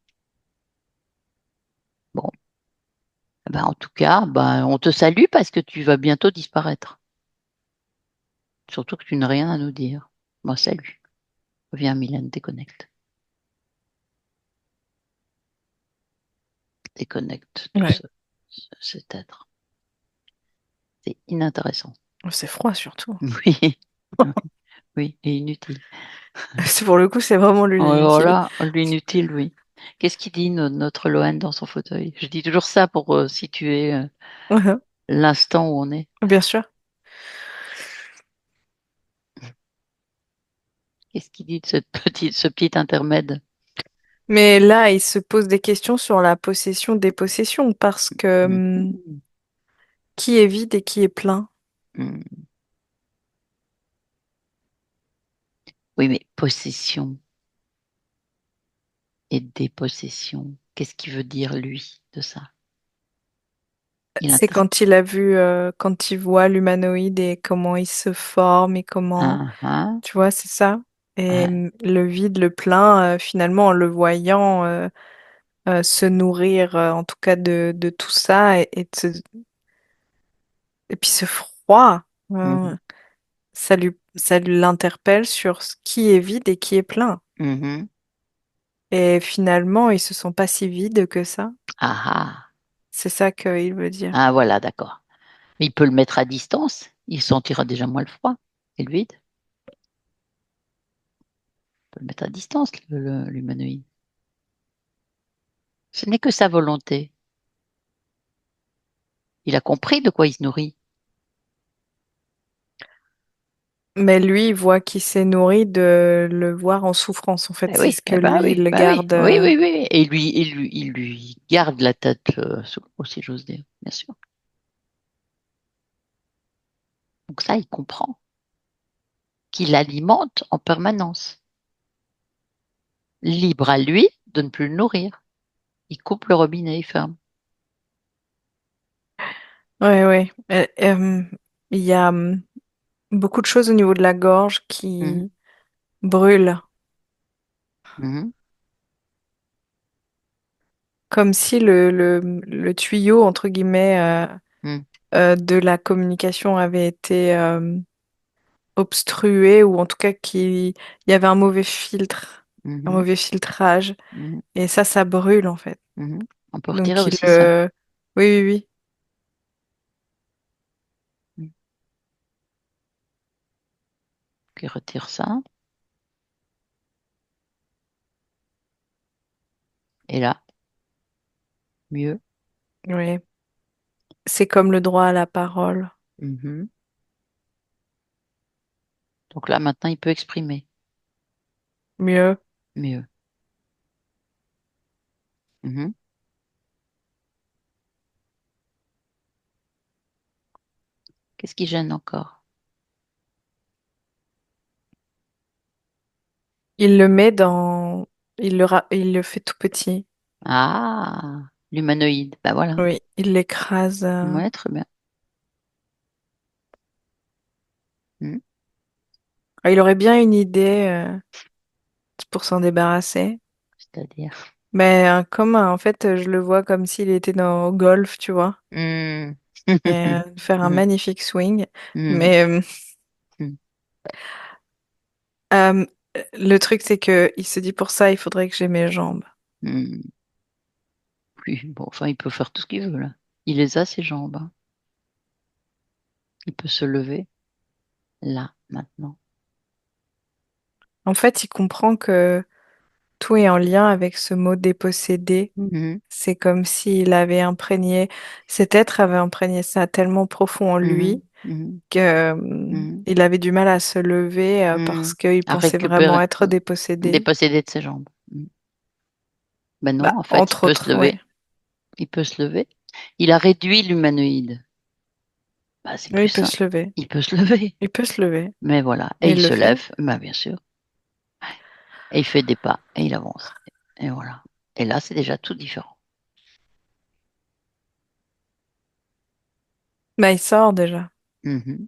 Bon, bah, en tout cas, bah, on te salue parce que tu vas bientôt disparaître. Surtout que tu n'as rien à nous dire. Bon, salut. Viens, Mylène, déconnecte. Déconnecte de Ouais. cet être. C'est inintéressant. C'est froid, surtout. Oui, oui, et inutile. Pour le coup, c'est vraiment Alors l'inutile. là, l'inutile, oui. Qu'est-ce qu'il dit notre Lohan dans son fauteuil? Je dis toujours ça pour situer Mhm. l'instant où on est. Bien sûr. Qu'est-ce qu'il dit de ce petit intermède? Mais là, il se pose des questions sur la possession des possessions parce que Mhm. qui est vide et qui est plein? Mhm. Oui, mais possession et dépossession, qu'est-ce qu'il veut dire, lui, de ça? Il C'est inter... quand il a vu, quand il voit l'humanoïde et comment il se forme et comment, Ah, ah. tu vois, c'est ça. Et Ouais. le vide, le plein, finalement, en le voyant se nourrir, en tout cas, de tout ça, et puis ce froid, Mhm. ça l'interpelle sur ce qui est vide et qui est plein. Mhm. Et finalement, ils se sont pas si vides que ça. Ah ah. C'est ça qu'il veut dire. Ah voilà, d'accord. Mais il peut le mettre à distance. Il sentira déjà moins le froid et le vide. Il peut le mettre à distance, l'humanoïde. Ce n'est que sa volonté. Il a compris de quoi il se nourrit. Mais lui, il voit qu'il s'est nourri de le voir en souffrance. En fait, Eh c'est oui, ce que eh ben lui, il oui, le bah oui, garde. oui, oui, oui. Et il lui garde la tête sous l'eau, si j'ose dire, bien sûr. Donc ça, il comprend qu'il alimente en permanence. Libre à lui de ne plus le nourrir. Il coupe le robinet, il ferme. Ouais, ouais. Il y a beaucoup de choses au niveau de la gorge Mhm, qui brûlent, mhm, comme si le tuyau, entre guillemets, mhm, de la communication avait été obstrué, ou en tout cas qu'il y avait un mauvais filtre, un mhm, mauvais filtrage. mhm, Et ça brûle, en fait. mhm. On peut retirer Donc, aussi ça. oui, oui, oui. Mhm. Il retire ça. Et là, mieux. Oui. C'est comme le droit à la parole. Mhm. Donc là, maintenant, il peut exprimer Mieux. mieux. Mhm. Qu'est-ce qui gêne encore? Il le met dans... il le fait tout petit. Ah, l'humanoïde. Ben voilà. Oui, il l'écrase. Ouais, très bien. Mhm. Il aurait bien une idée pour s'en débarrasser. C'est-à-dire. Mais en fait, je le vois comme s'il était dans au golf, tu vois, Mhm. et faire un Mhm. magnifique swing. Mhm. Mais Mhm. euh, le truc, c'est que il se dit pour ça, il faudrait que j'ai mes jambes. Mhm. Oui, bon, enfin, il peut faire tout ce qu'il veut, là. Il les a, ses jambes, hein. Il peut se lever, là, maintenant. En fait, il comprend que tout est en lien avec ce mot dépossédé. Mhm. C'est comme s'il avait imprégné, cet être avait imprégné ça tellement profond en Mhm. lui Mhm. que Mhm. il avait du mal à se lever parce Mhm. qu'il À pensait vraiment récupérer, être dépossédé. déposséder de ses jambes. Mhm. Ben non, Bah, en fait, il entre peut se autres, ouais. lever. Il peut se lever. Il a réduit l'humanoïde. Bah, c'est Oui, plus il peut ça. se lever. Il peut se lever. Il peut se lever. Mais voilà. Et Et il il le se fait. lève, bah, bien sûr. Et il fait des pas. Et il avance. Et voilà. Et là, c'est déjà tout différent. Bah, il sort déjà. Mhm.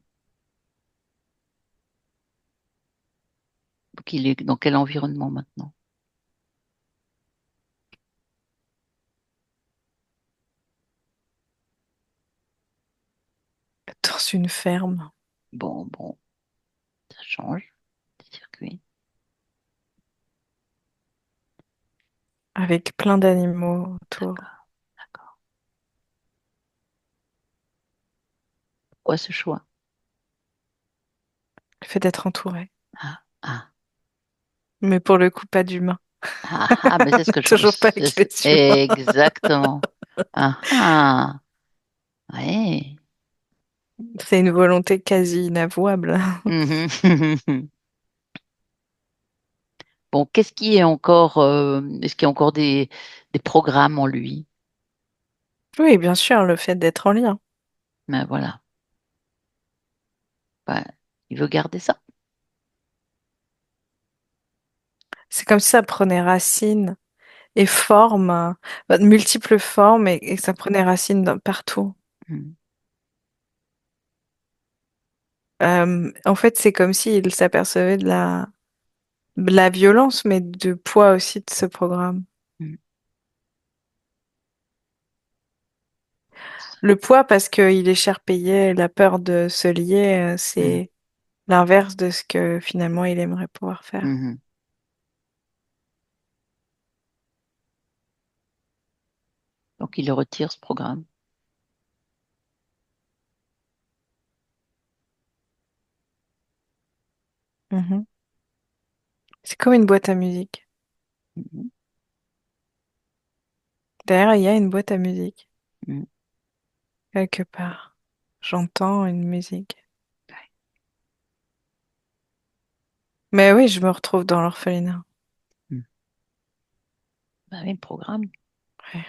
Donc, il est dans quel environnement maintenant? Dans une ferme Bon, bon, ça change. Des circuits. avec plein d'animaux autour. D'accord, d'accord. Pourquoi ce choix? Le fait d'être entouré. Ah, ah, Mais pour le coup, pas d'humains. ah, ah, mais c'est ce que je... Toujours pas avec les humains. Exactement. Ah, ah, ouais. C'est une volonté quasi inavouable. Mhm. Bon, qu'est-ce qui est encore... est-ce qu'il y a encore des programmes en lui? Oui, bien sûr, le fait d'être en lien. Ben voilà. Ben, il veut garder ça. C'est comme si ça prenait racine et forme, de multiples formes, et que ça prenait racine partout. Mhm. En fait, c'est comme s'il s'apercevait de la de la violence, mais de poids aussi de ce programme. Mm. Le poids parce qu'il est cher payé, la peur de se lier, Mm. c'est l'inverse de ce que finalement il aimerait pouvoir faire. Mhm. Donc il le retire ce programme. Mhm. C'est comme une boîte à musique. Mhm. D'ailleurs, il y a une boîte à musique, Mhm. quelque part. J'entends une musique. Ouais. Mais oui, je me retrouve dans l'orphelinat. Mm. Bah oui, le programme. Ouais.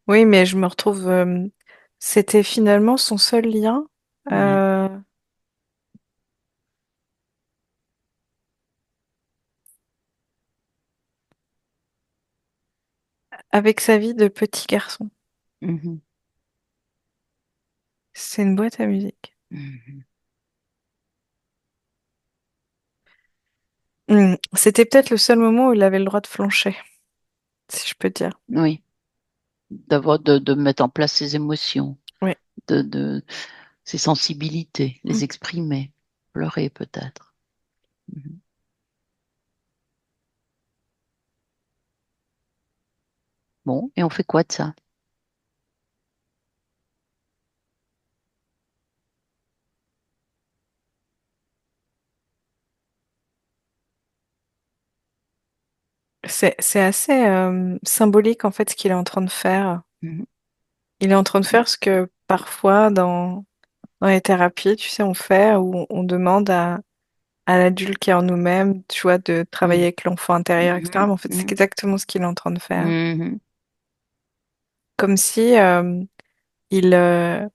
Oui, mais je me retrouve. C'était finalement son seul lien Ouais. euh, avec sa vie de petit garçon. Mhm. C'est une boîte à musique. Mhm. C'était peut-être le seul moment où il avait le droit de flancher, si je peux dire. Oui, de mettre en place ses émotions, Oui. de ses sensibilités, Mm. les exprimer, pleurer peut-être. Mhm. Bon, et on fait quoi de ça? C'est assez symbolique en fait ce qu'il est en train de faire. Mhm. Il est en train de faire ce que parfois dans les thérapies, tu sais, on fait, où on demande à l'adulte qui est en nous-mêmes, tu vois, de travailler Mhm. avec l'enfant intérieur, etc. Mhm. Mais en fait, c'est Mhm. exactement ce qu'il est en train de faire. Mhm. Comme si il, euh,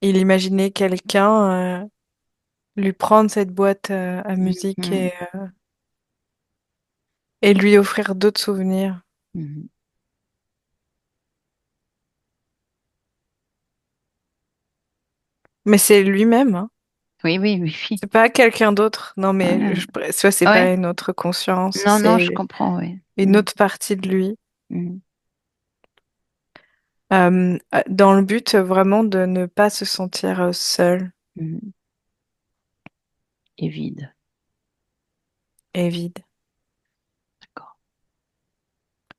il imaginait quelqu'un lui prendre cette boîte à musique Mhm. et lui offrir d'autres souvenirs. Mhm. Mais c'est lui-même, hein. Oui, oui, oui, oui. C'est pas quelqu'un d'autre. Non, mais Ah, tu vois, c'est ouais. pas une autre conscience, Non, non, je c'est comprends, oui. une Mhm. autre partie de lui. Mhm. Dans le but vraiment de ne pas se sentir seul Mhm. Et vide. et vide. D'accord.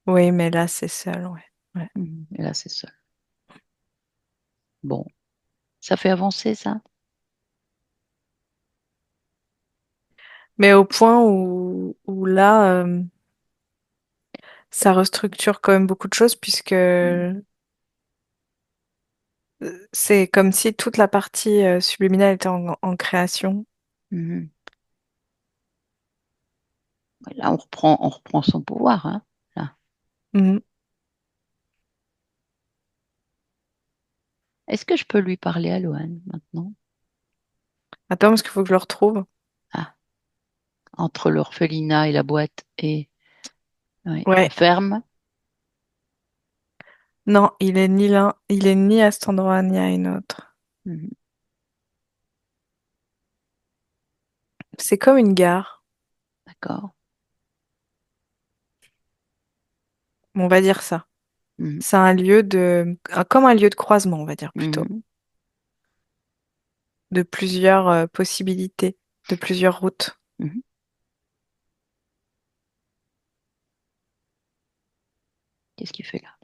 Oui, mais là, c'est seul, ouais. Ouais. Mhm. Et là, c'est seul. Bon, ça fait avancer ça? Mais au point où là, ça restructure quand même beaucoup de choses puisque Mhm. c'est comme si toute la partie subliminale était en création. Mhm. Là, on reprend son pouvoir, hein, là. Mhm. Est-ce que je peux lui parler à Loane maintenant? Attends, parce qu'il faut que je le retrouve. Ah, entre l'orphelinat et la boîte et ouais, la Ouais. ferme. Non, il est ni l'un, il est ni à cet endroit ni à une autre. Mhm. C'est comme une gare, D'accord. on va dire ça. Mhm. C'est un lieu comme un lieu de croisement, on va dire plutôt, Mhm. de plusieurs possibilités, de plusieurs routes. Mhm. Qu'est-ce qu'il fait là?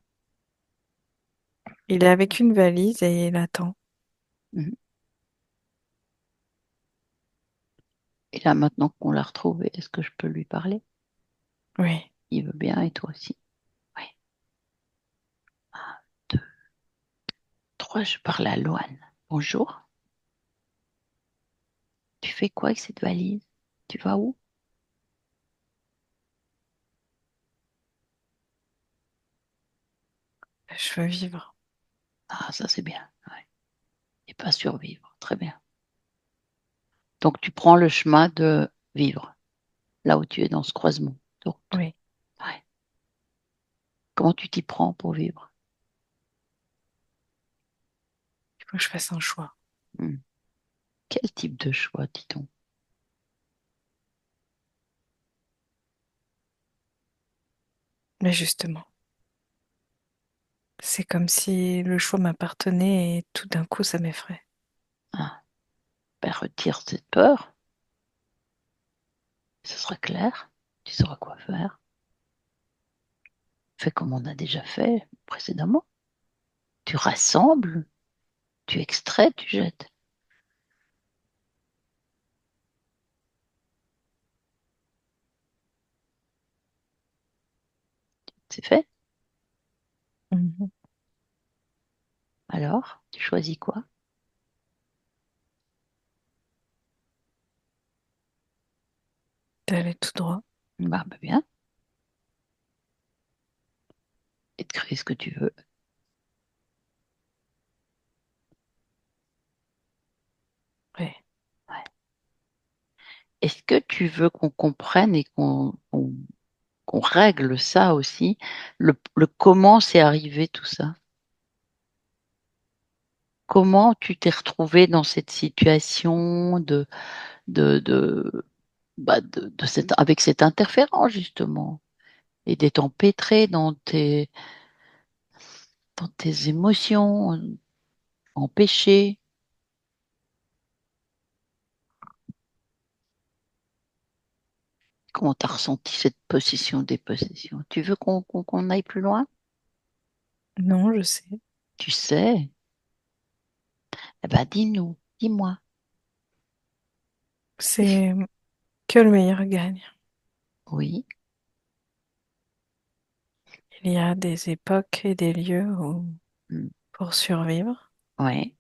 Il est avec une valise et il attend. Mhm. Et là, maintenant qu'on l'a retrouvé, est-ce que je peux lui parler? Oui. Il veut bien et toi aussi. Oui. Deux, trois, je parle à Loane. Bonjour. Tu fais quoi avec cette valise? Tu vas où? Je veux vivre. Ah, ça c'est bien. Ouais. Et pas survivre. Très bien. Donc tu prends le chemin de vivre, là où tu es dans ce croisement de route. Oui. Ouais. Comment tu t'y prends pour vivre? Il faut que je fasse un choix. Hmm. Quel type de choix, dit-on? Mais justement, c'est comme si le choix m'appartenait et tout d'un coup ça m'effraie. Ah, ben retire cette peur, ce sera clair, tu sauras quoi faire. Fais comme on a déjà fait précédemment. Tu rassembles, tu extrais, tu jettes. C'est fait. Mhm. Alors, tu choisis quoi? D'aller tout droit. Bah, bien. Et de créer ce que tu veux. Ouais. Ouais. Est-ce que tu veux qu'on comprenne et qu'on règle ça aussi, le comment c'est arrivé tout ça? Comment tu t'es retrouvé dans cette situation de, avec cette interférence justement et d'être empêtré dans tes émotions, empêché? Comment tu as ressenti cette possession-dépossession? Tu veux qu'on aille plus loin? Non, je sais. Tu sais? Eh ben, dis-nous, dis-moi. Qu'est-ce- C'est que le meilleur gagne. Oui, Il y a des époques et des lieux où, mm, pour survivre, ouais,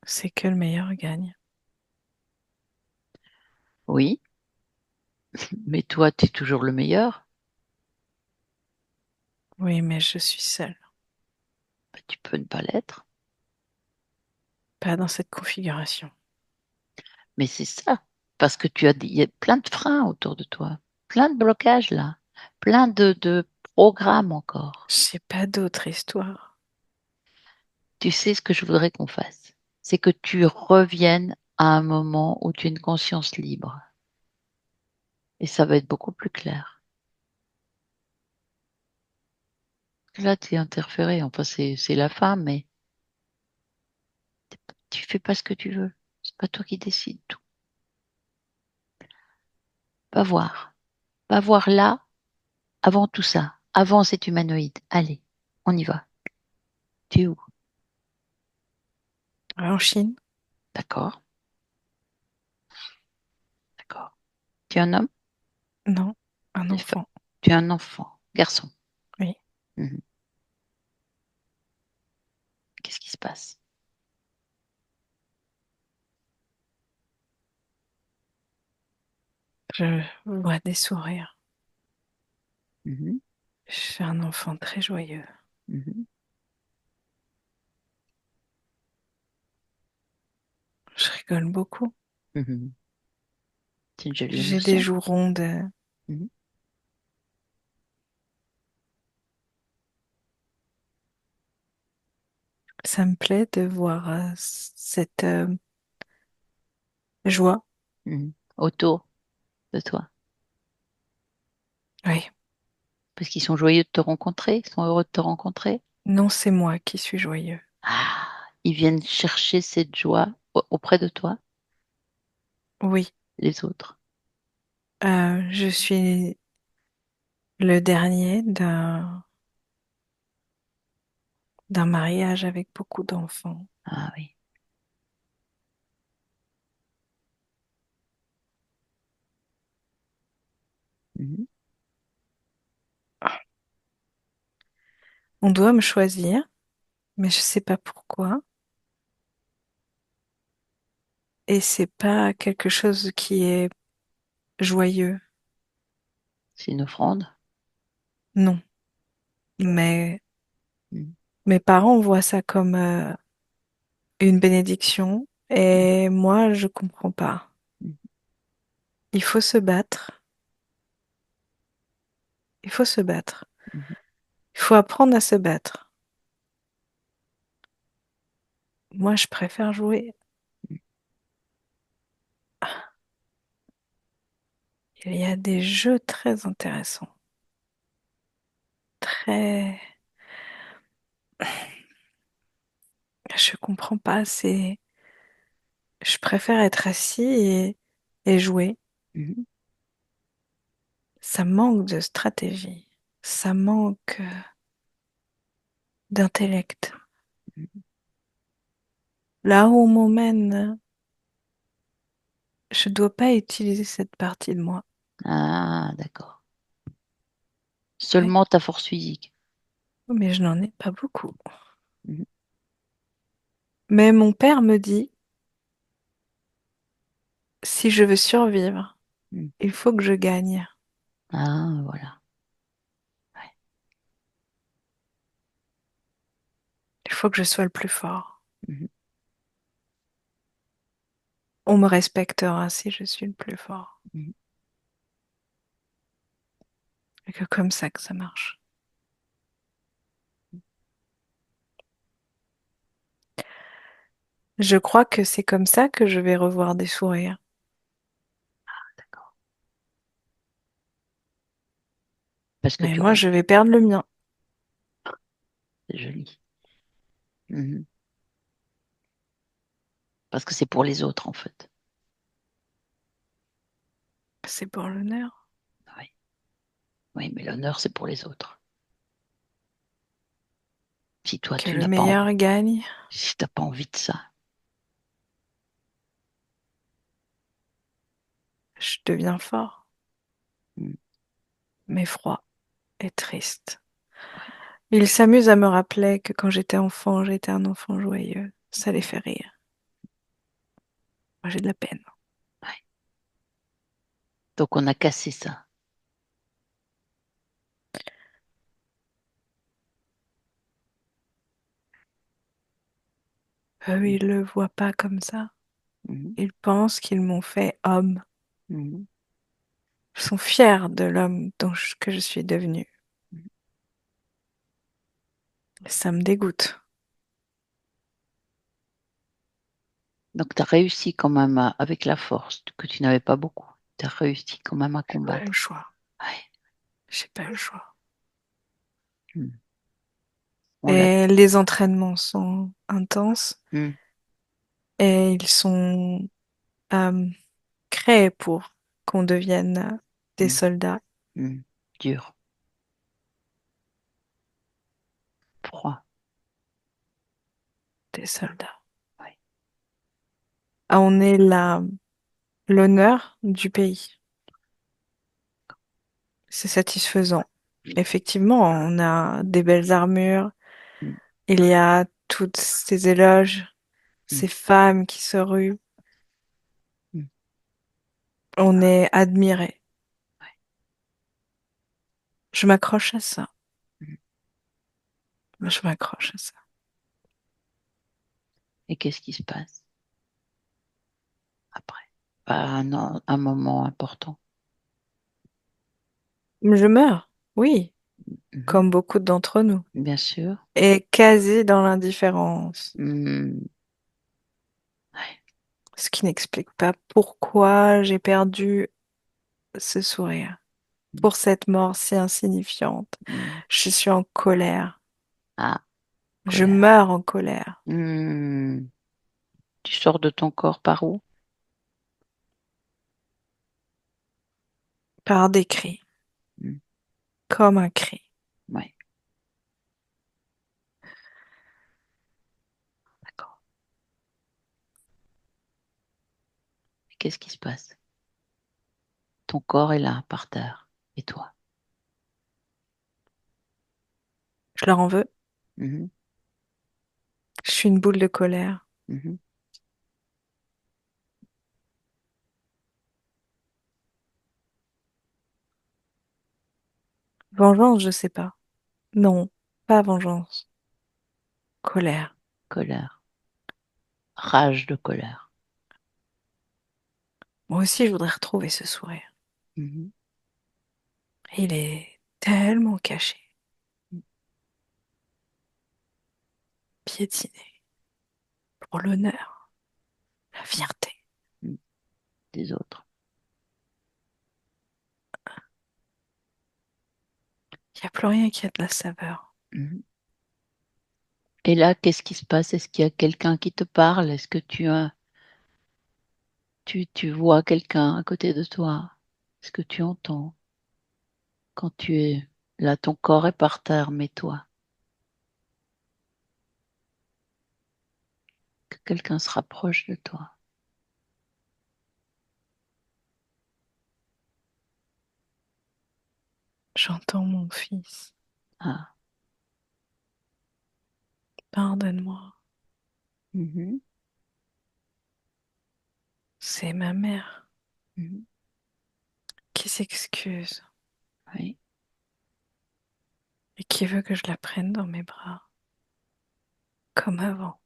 c'est que le meilleur gagne. oui. Mais toi, tu es toujours le meilleur. Oui, mais je suis seule. Ben, tu peux ne pas l'être. Pas dans cette configuration. Mais c'est ça. Parce que il y a plein de freins autour de toi, plein de blocages là, plein de programmes encore. J'ai pas d'autre histoire. Tu sais ce que je voudrais qu'on fasse? C'est que tu reviennes à un moment où tu as une conscience libre. Et ça va être beaucoup plus clair. Là, tu es interféré. Enfin, c'est la fin, mais tu fais pas ce que tu veux. C'est pas toi qui décides tout. Va voir. Va voir là, avant tout ça, avant cet humanoïde. Allez, on y va. Tu es où? En Chine? D'accord, d'accord. Tu es un homme? Non. Un Une femme. enfant. Tu es un enfant, garçon. Oui. Mhm. Qu'est-ce qui se passe? Je vois des sourires. Mhm, Je suis un enfant très joyeux. mhm, Je rigole beaucoup. mhm. C'est une jolie J'ai des émotion. joues rondes. Mhm. Ça me plaît de voir cette joie. Mhm. Autour de toi. Oui. Parce qu'ils sont joyeux de te rencontrer, ils sont heureux de te rencontrer. Non, c'est moi qui suis joyeux. Ah, ils viennent chercher cette joie auprès de toi, Oui. les autres. Je suis le dernier d'un mariage avec beaucoup d'enfants. Ah oui. Mhm, On doit me choisir, mais je sais pas pourquoi. Et c'est pas quelque chose qui est joyeux. c'est une offrande. Non. Mais Mhm, mes parents voient ça comme une bénédiction. Et moi, je comprends pas. mhm, Il faut se battre. Il faut se battre. mhm, Il faut apprendre à se battre. Moi, je préfère jouer. Il y a des jeux très intéressants. très... Je comprends pas, c'est... Je préfère être assis et jouer. Mhm. Ça manque de stratégie. Ça manque d'intellect. Là où on m'emmène, je dois pas utiliser cette partie de moi. Ah, d'accord. Ouais. Seulement ta force physique. Mais je n'en ai pas beaucoup. Mhm. Mais mon père me dit, si je veux survivre, Mhm. il faut que je gagne. Ah, voilà. Ouais. Il faut que je sois le plus fort. Mhm. On me respectera si je suis le plus fort. Mhm. Et que comme ça que ça marche. Je crois que c'est comme ça que je vais revoir des sourires. D'accord. Parce que Mais tu moi, auras... je vais perdre le mien. C'est joli. Mhm. Parce que c'est pour les autres, en fait. C'est pour l'honneur. Oui. Oui, mais l'honneur, c'est pour les autres. Si toi, Que tu le n'as pas envie, meilleur gagne. si t'as pas envie de ça. Je deviens fort, Mhm. mais froid et triste. Ouais. Il s'amuse à me rappeler que quand j'étais enfant, j'étais un enfant joyeux. Ça les fait rire. Moi, j'ai de la peine. Ouais. Donc, on a cassé ça. Eux, Mhm. ils le voient pas comme ça. Mhm. Ils pensent qu'ils m'ont fait homme. Mhm. Ils sont fiers de l'homme que je suis devenue. Mhm. Ça me dégoûte. Donc, tu as réussi quand même avec la force que tu n'avais pas beaucoup. Tu as réussi quand même à J'ai pas eu le combattre. choix. Ouais. J'ai pas eu le choix. Mhm. On l'a. Et les entraînements sont intenses Mhm. et ils sont euh, créés pour qu'on devienne des Mhm. soldats. Mhm. Dur, froid. Des soldats. Ouais. Ah, on est l'honneur du pays. C'est satisfaisant. Effectivement, on a des belles armures. Mhm. Il y a toutes ces éloges, Mhm. ces femmes qui se ruent. Mhm. On est admiré. Ouais. Je m'accroche à ça. Mhm. Je m'accroche à ça. Et qu'est-ce qui se passe après? Pas un moment important. Je meurs, oui, Mhm. comme beaucoup d'entre nous. Bien sûr. Et quasi dans l'indifférence. Mhm. Ouais. Ce qui n'explique pas pourquoi j'ai perdu ce sourire. Pour cette mort si insignifiante. Mhm. Je suis en colère. Ah, Je colère. meurs en colère. Hmm. Tu sors de ton corps par où? Par des cris. Hmm. Comme un cri. Ouais, d'accord. Et qu'est-ce qui se passe? Ton corps est là, par terre. Et toi? Je leur en veux. Mhm. Je suis une boule de colère. Mhm. Vengeance, je sais pas. Non, pas vengeance. Colère. Colère. Rage de colère. Moi aussi, je voudrais retrouver ce sourire. Mhm. Il est tellement caché, piétiné, pour l'honneur, la fierté. Mhm. Des autres. Il n'y a plus rien qui a de la saveur. Mhm. Et là, qu'est-ce qui se passe? Est-ce qu'il y a quelqu'un qui te parle? Est-ce que tu vois quelqu'un à côté de toi? Est-ce que tu entends quand tu es là, ton corps est par terre, mais toi, que quelqu'un se rapproche de toi? J'entends mon fils. Ah. Pardonne-moi. Mhm. C'est ma mère Mhm. qui s'excuse Oui. et qui veut que je la prenne dans mes bras, comme avant.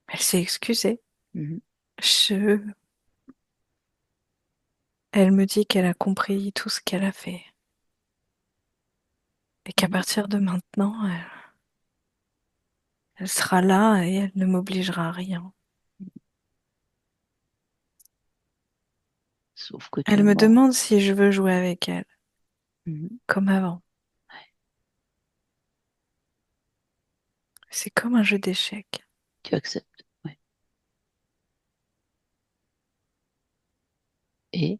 Elle s'est excusée. Mhm. Je... Elle me dit qu'elle a compris tout ce qu'elle a fait et qu'à Mhm. partir de maintenant, elle sera là et elle ne m'obligera à rien. Sauf que tu Elle es me mort. demande si je veux jouer avec elle, Mhm. comme avant. C'est comme un jeu d'échecs. Tu acceptes. Oui. Et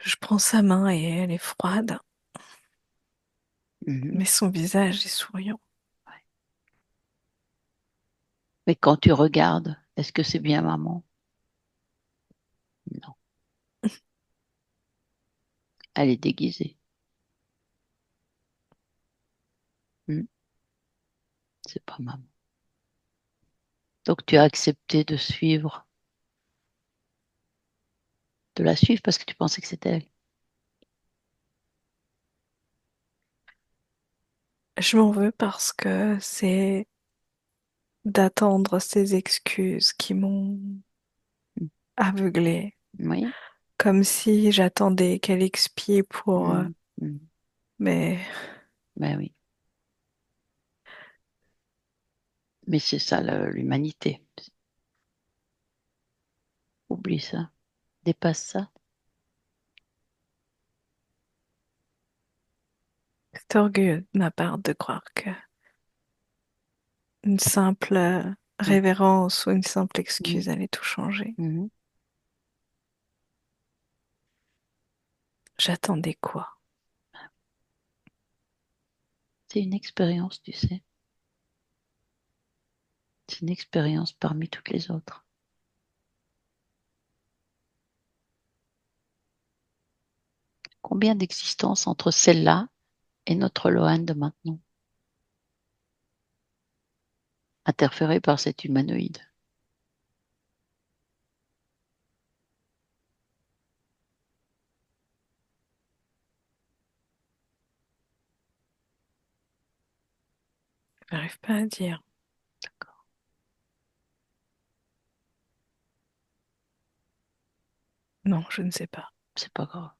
Je prends sa main et elle est froide, mhm. mais son visage est souriant. Ouais. Mais quand tu regardes, est-ce que c'est bien maman? Non, elle est déguisée. Mhm. C'est pas maman. Donc tu as accepté de la suivre parce que tu pensais que c'était elle. Je m'en veux parce que c'est d'attendre ces excuses qui m'ont Mhm. aveuglée, Oui. comme si j'attendais qu'elle expie pour... Mhm. Mhm. mais Ben oui. Mais c'est ça l'humanité. Oublie ça. Dépasse ça. c'est orgueilleux de ma part de croire que une simple Ouais. révérence ou une simple excuse Mhm. allait tout changer. Mhm. J'attendais quoi? C'est une expérience, tu sais. C'est une expérience parmi toutes les autres. Combien d'existences entre celle-là et notre Lohan de maintenant, interférée par cet humanoïde? Je n'arrive pas à dire. D'accord. Non, je ne sais pas. C'est pas grave.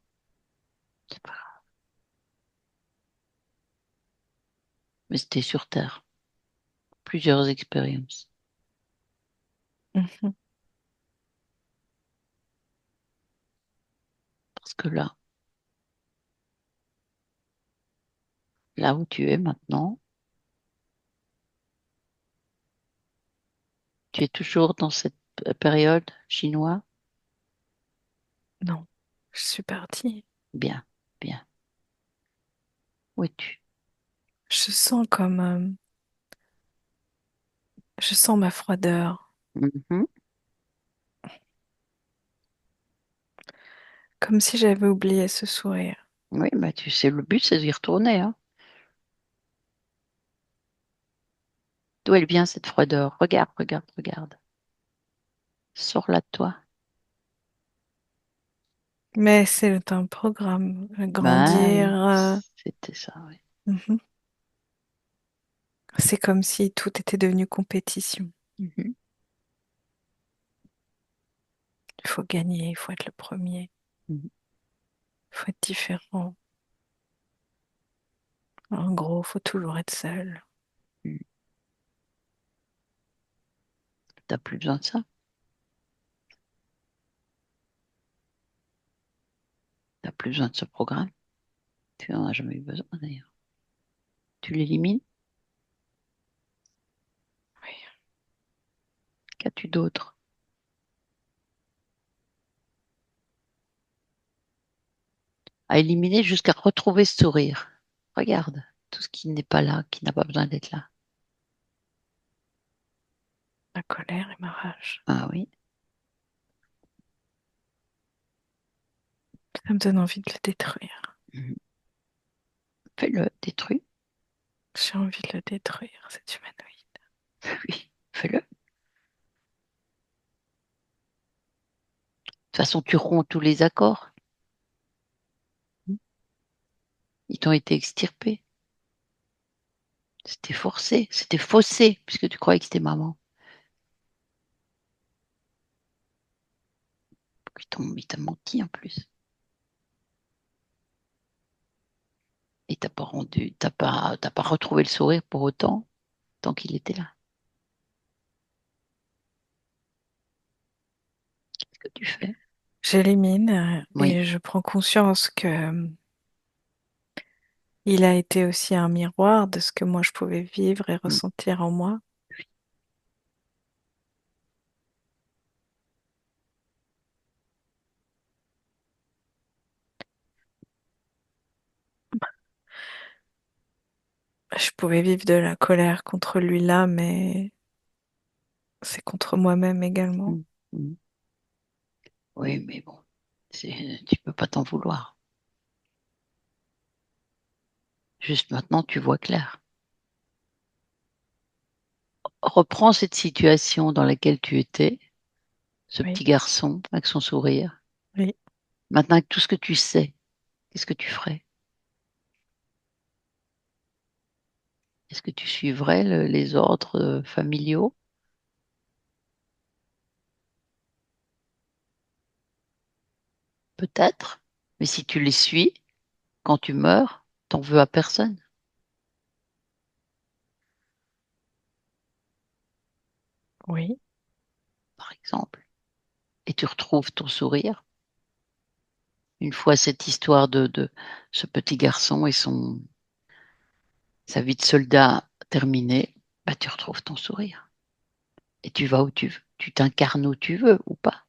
C'est pas grave. Mais c'était sur Terre. Plusieurs expériences. Mhm. Parce que là où tu es maintenant, tu es toujours dans cette période chinoise. Non, je suis partie. Bien, bien. Où es-tu? Je sens comme... je sens ma froideur, Mhm. comme si j'avais oublié ce sourire. Oui, bah tu sais, le but, c'est d'y retourner, hein. D'où elle vient, cette froideur? Regarde, regarde, regarde. Sors-la de toi. Mais c'est un programme. Bah Grandir. oui, c'était ça, oui. Mhm. C'est comme si tout était devenu compétition. Mhm. Il faut gagner, il faut être le premier, Mhm. il faut être différent. En gros, il faut toujours être seul. Mhm. n'as plus besoin de ça. Tu n'as plus besoin de ce programme. Tu n'en as jamais eu besoin d'ailleurs. Tu l'élimines. Oui. Qu'as-tu d'autre? À éliminer jusqu'à retrouver ce sourire. Regarde tout ce qui n'est pas là, qui n'a pas besoin d'être là. La colère et ma rage. Ah oui. Ça me donne envie de le détruire. Mhm. Fais-le, détruis. J'ai envie de le détruire, cet humanoïde. Oui, fais-le. De toute façon, tu romps tous les accords. Ils t'ont été extirpés. C'était forcé, c'était faussé, puisque tu croyais que c'était maman. Il t'a menti en plus. Et t'as pas retrouvé le sourire pour autant, tant qu'il était là. Qu'est-ce que tu fais? J'élimine Oui. et je prends conscience que il a été aussi un miroir de ce que moi je pouvais vivre et Mm. ressentir en moi. Je pouvais vivre de la colère contre lui là, mais c'est contre moi-même également. Mm. Mm. Oui, mais bon, tu peux pas t'en vouloir. Juste maintenant, tu vois clair. Reprends cette situation dans laquelle tu étais, ce Oui, petit garçon avec son sourire. oui. Maintenant, avec tout ce que tu sais, qu'est-ce que tu ferais? Est-ce que tu suivrais les ordres familiaux? Peut-être. Mais si tu les suis, quand tu meurs, t'en veux à personne, Oui, par exemple. Et tu retrouves ton sourire. Une fois cette histoire de ce petit garçon et sa vie de soldat terminée, bah, tu retrouves ton sourire. Et tu vas où tu veux. Tu t'incarnes où tu veux ou pas.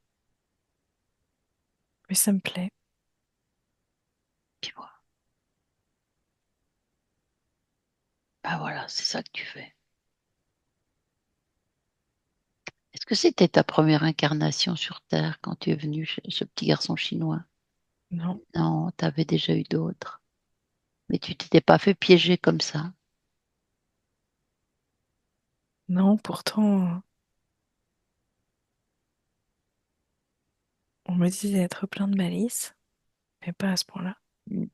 oui, ça me plaît. Tu vois. Bah voilà, c'est ça que tu fais. Est-ce que c'était ta première incarnation sur Terre quand tu es venu chez ce petit garçon chinois? Non, Non, tu avais déjà eu d'autres. Mais tu t'étais pas fait piéger comme ça. non, pourtant, on me disait d'être plein de malice, mais pas à ce point-là. Mm.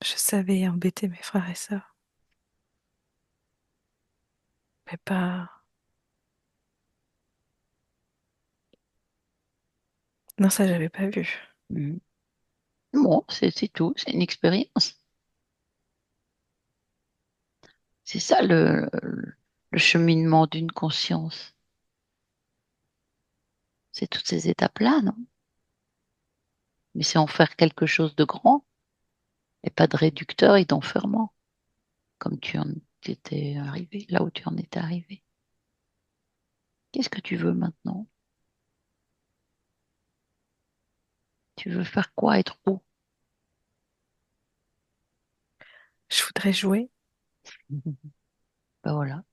Je savais embêter mes frères et sœurs, mais pas. Non, ça, j'avais pas vu. Mm. Bon, c'est tout, c'est une expérience. C'est ça le cheminement d'une conscience. C'est toutes ces étapes-là, non? Mais c'est en faire quelque chose de grand et pas de réducteur et d'enfermant, comme tu en étais arrivé, là où tu en étais arrivé. Qu'est-ce que tu veux maintenant? Tu veux faire quoi? Être où? Je voudrais jouer, Ben voilà.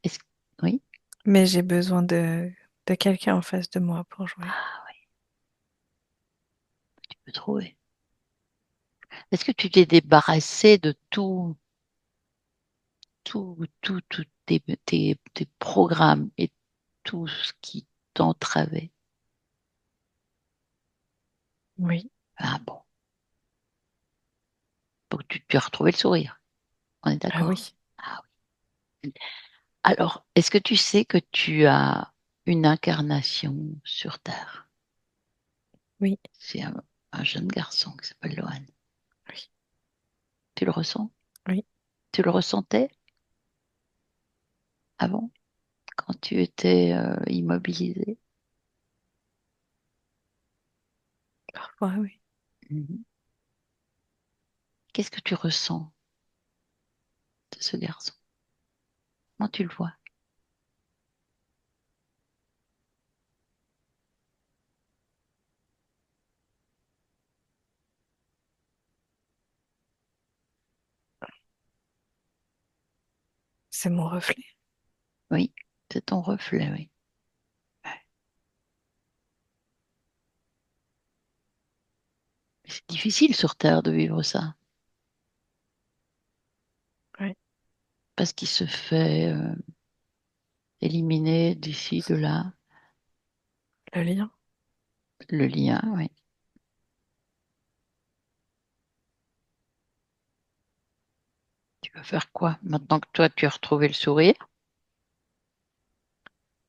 Est-ce... Oui, mais j'ai besoin de quelqu'un en face de moi pour jouer. ah, oui, tu peux trouver. Est-ce que tu t'es débarrassé de tous tes programmes et tout ce qui t'entravait? Oui, Ah bon, donc tu as retrouvé le sourire. On est ah d'accord? oui, Ah oui. Alors, est-ce que tu sais que tu as une incarnation sur Terre? oui, C'est un jeune garçon qui s'appelle Lohan. oui, Tu le ressens? oui. Tu le ressentais? avant, quand tu étais immobilisé? Parfois, oui. Mhm. Qu'est-ce que tu ressens de ce garçon? Comment tu le vois? C'est mon reflet. Oui, c'est ton reflet, oui. Ouais. C'est difficile sur Terre de vivre ça, Oui, parce qu'il se fait éliminer d'ici, de là, le lien. le lien, oui. Tu vas faire quoi? Maintenant que toi, tu as retrouvé le sourire,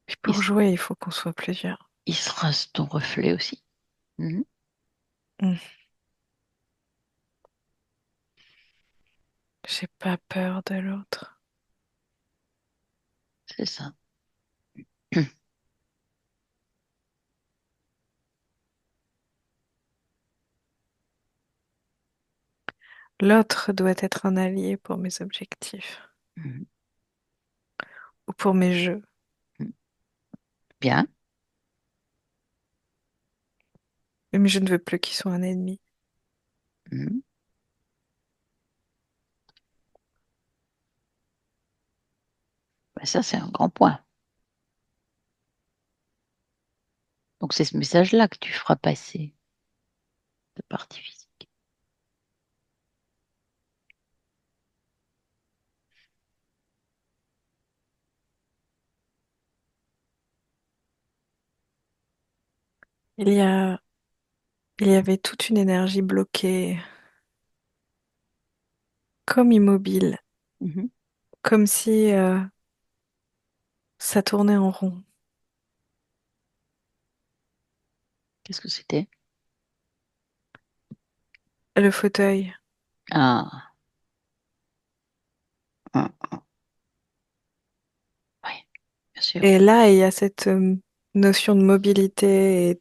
Puis il, pour jouer, il faut qu'on soit plusieurs. il sera ton reflet aussi. Mhm. Hmm. J'ai pas peur de l'autre. C'est ça. L'autre doit être un allié pour mes objectifs Mhm. ou pour mes jeux. Bien. Mais je ne veux plus qu'il soit un ennemi. Mhm. Ben, ça, c'est un grand point. Donc, c'est ce message-là que tu feras passer de partie physique. Il y a, il y avait toute une énergie bloquée, comme immobile, Mhm. comme si ça tournait en rond. Qu'est-ce que c'était? Le fauteuil. Ah, ah, oui, bien sûr. Et là, il y a cette notion de mobilité et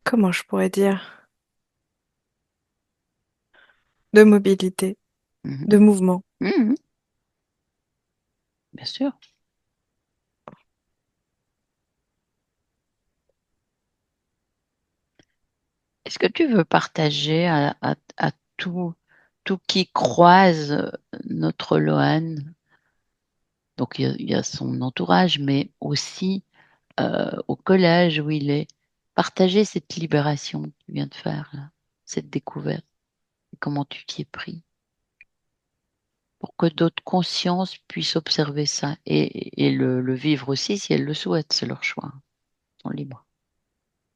comment je pourrais dire, de mobilité, Mhm. de mouvement. Mhm. Bien sûr. Est-ce que tu veux partager à tout qui croise notre Lohan? Donc, il y a son entourage, mais aussi au collège où il est. Partager cette libération que tu viens de faire, là, cette découverte, et comment tu t'y es pris, pour que d'autres consciences puissent observer ça et le vivre aussi si elles le souhaitent, c'est leur choix, hein, ils sont libres.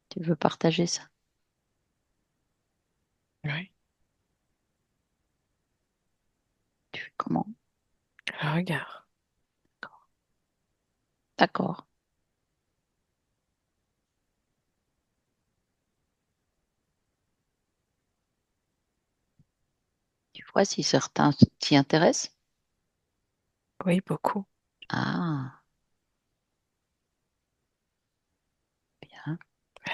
Tu veux partager ça? Oui. Tu fais comment? Le regard. D'accord. Tu vois si certains s'y intéressent? Oui, beaucoup. Ah, bien.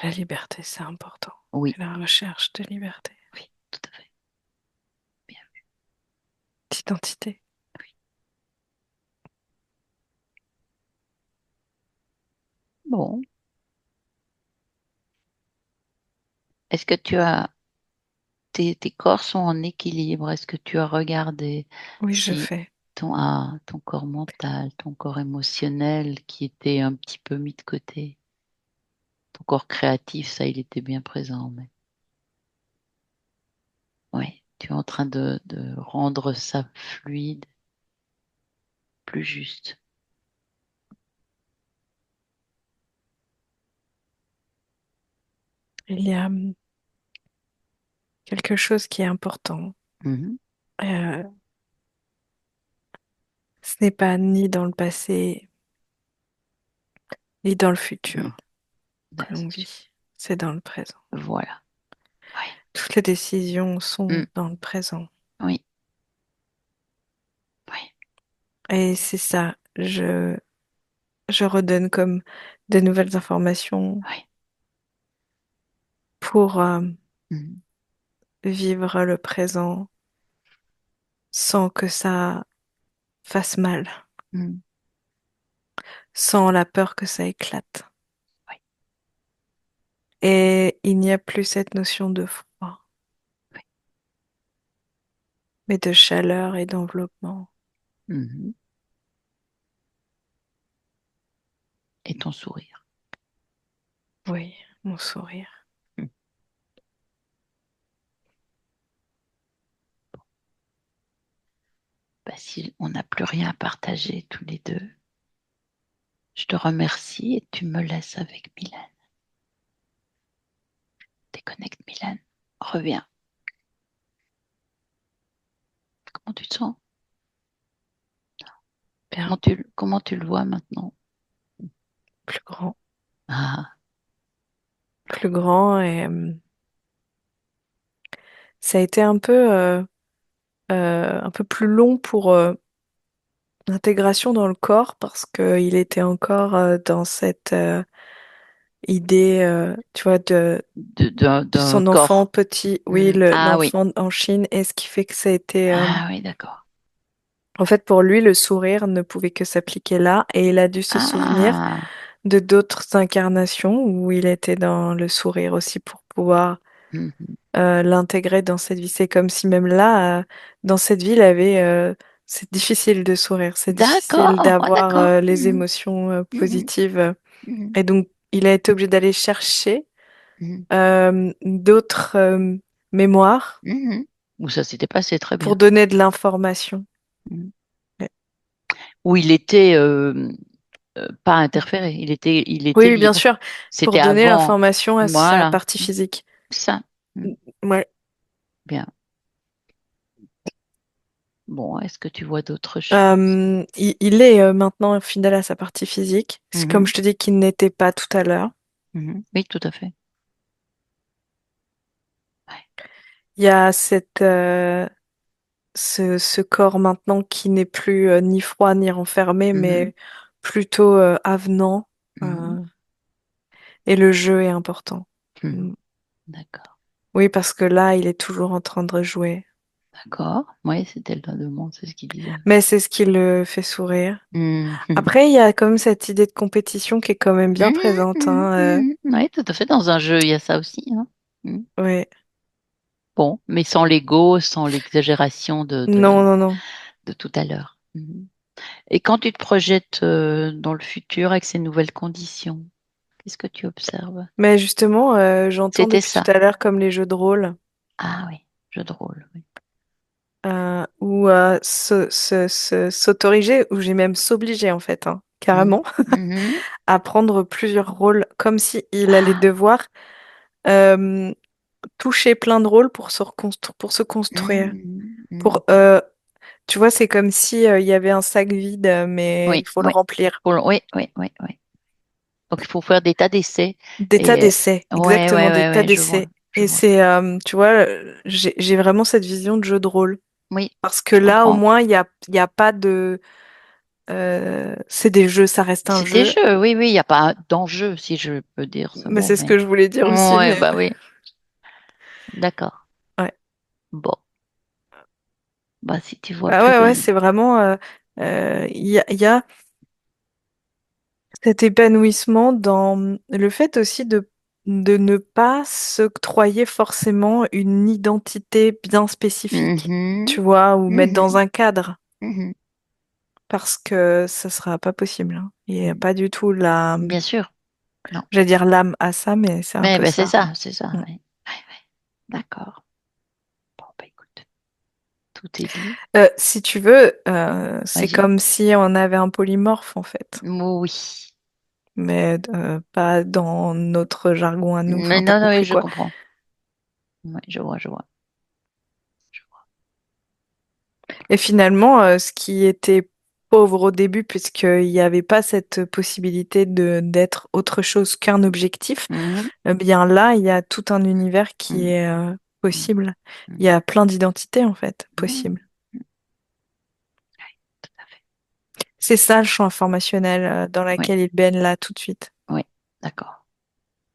La liberté, c'est important. Oui, Et la recherche de liberté, oui, tout à fait. Bien. d'identité. Bon. Est-ce que tu as tes corps sont en équilibre? Est-ce que tu as regardé Oui, je si fais. ton corps mental, ton corps émotionnel qui était un petit peu mis de côté, ton corps créatif, ça, il était bien présent, mais oui, tu es en train de rendre ça fluide, plus juste. Il y a quelque chose qui est important. Mhm. Euh, Ce n'est pas ni dans le passé, ni dans le Mhm. futur Ben, que l'on c'est sûr. vit. C'est dans le présent. Voilà. Oui. Toutes les décisions sont Mm. dans le présent. Oui. Et c'est ça. Je redonne comme de nouvelles informations Oui. pour Mhm. vivre le présent sans que ça fasse mal, Mhm. sans la peur que ça éclate. Oui. Et il n'y a plus cette notion de froid, Oui. mais de chaleur et d'enveloppement. Mhm. Et ton sourire. Oui, mon sourire. Mhm. Bah, si on n'a plus rien à partager tous les deux, je te remercie et tu me laisses avec Mylène. Déconnecte Mylène. Reviens. Comment tu te sens? Bien, Comment tu le vois maintenant? plus grand. Ah, Plus grand et ça a été un peu plus long pour l'intégration dans le corps parce qu'il était encore dans cette idée, tu vois, de d'un son enfant corps. petit, oui, Mhm. Ah oui. l'enfant en Chine, et ce qui fait que ça a été, Ah oui, d'accord. en fait, pour lui, le sourire ne pouvait que s'appliquer là, et il a dû se souvenir Ah. de d'autres incarnations où il était dans le sourire aussi pour pouvoir Mhm. l'intégrer dans cette vie. C'est comme si même là, dans cette vie, il avait, c'est difficile de sourire, c'est difficile D'accord. Ouais, d'avoir d'accord. les Mhm. émotions Mhm. positives. Mhm. Et donc, il a été obligé d'aller chercher Mhm. d'autres mémoires Mhm. Où ça s'était passé très pour bien. donner de l'information. Mhm. Ouais. Où il était pas interféré, il Oui, était oui, bien libre. sûr, pour C'était donner avant. l'information à sa Voilà. partie physique. Ça. Mhm. Ouais. Bien. Bon, est-ce que tu vois d'autres choses? Il est maintenant fidèle à sa partie physique. C'est comme Mhm. je te dis qu'il n'était pas tout à l'heure. Mhm. Oui, tout à fait. Ouais. Il y a ce corps maintenant qui n'est plus ni froid ni renfermé, Mhm. mais plutôt avenant. Mhm. euh, et le jeu est important. Mhm. Mm. D'accord. Oui, parce que là, il est toujours en train de jouer. D'accord. Oui, c'était le demande, c'est ce qu'il disait. Mais c'est ce qui le fait sourire. Mhm. Après, il y a quand même cette idée de compétition qui est quand même bien Mhm. présente, Mhm. hein. Mhm. Oui, tout à fait. Dans un jeu, il y a ça aussi, hein. Mhm. Ouais. Bon, mais sans l'ego, sans l'exagération Non, non, non. de tout à l'heure. Mhm. Et quand tu te projettes dans le futur avec ces nouvelles conditions, qu'est-ce que tu observes? Mais justement, j'entends C'était depuis tout ça. à l'heure comme les jeux de rôle, Ah oui, jeu de rôle. Oui. où s'autoriser, ou j'ai même s'obliger en fait, hein, Mhm. carrément, Mhm. à prendre plusieurs rôles, comme si il allait Ah. devoir euh, toucher plein de rôles pour se construire. Mhm. Pour, Mhm. tu vois, c'est comme si il y avait un sac vide, mais il Oui, faut le oui. remplir. Oui, oui, oui, oui. Donc il faut faire des tas d'essais. Des tas Et d'essais, ouais, exactement, ouais, des ouais, tas ouais, je vois, d'essais. je Et vois. c'est, tu vois, j'ai vraiment cette vision de jeu de rôle. Oui, Parce que je là, au comprends. moins, il y a pas de... c'est des jeux, ça reste un C'est des jeu. jeux, oui, oui, il n'y a pas d'enjeu, si je peux dire ce Mais mot, c'est ce mais que je voulais dire aussi, ouais, mais... bah oui, d'accord. Ouais. Bon, bah si tu vois Bah plus ouais, ouais, rien. c'est vraiment... il y a cet épanouissement dans le fait aussi de ne pas s'octroyer forcément une identité bien spécifique, Mhm, tu vois, ou mettre dans mhm, un cadre. mhm, Parce que ça sera pas possible, hein. Il n'y a mhm. pas du tout Bien sûr, non. j'allais dire l'âme à ça, mais c'est un Mais peu ben, ça. c'est ça, Mm. ouais. Ouais, ouais. D'accord. Bon, bah écoute, tout est dit. Si tu veux, c'est Vas-y. comme si on avait un polymorphe en fait, Oui. mais pas dans notre jargon à nous. Mais Enfin, t'as non, non, oui, compris je quoi. comprends. Ouais, je vois, je vois. Je vois. Et finalement, ce qui était pauvre au début, puisqu'il n'y avait pas cette possibilité de d'être autre chose qu'un objectif, Mhm, eh bien là, il y a tout un univers qui mhm, est mhm, possible. Il y mhm, a plein d'identités en fait mhm. possibles. Tout à fait. C'est ça le champ informationnel dans Oui, lequel il baigne là tout de suite. oui, d'accord.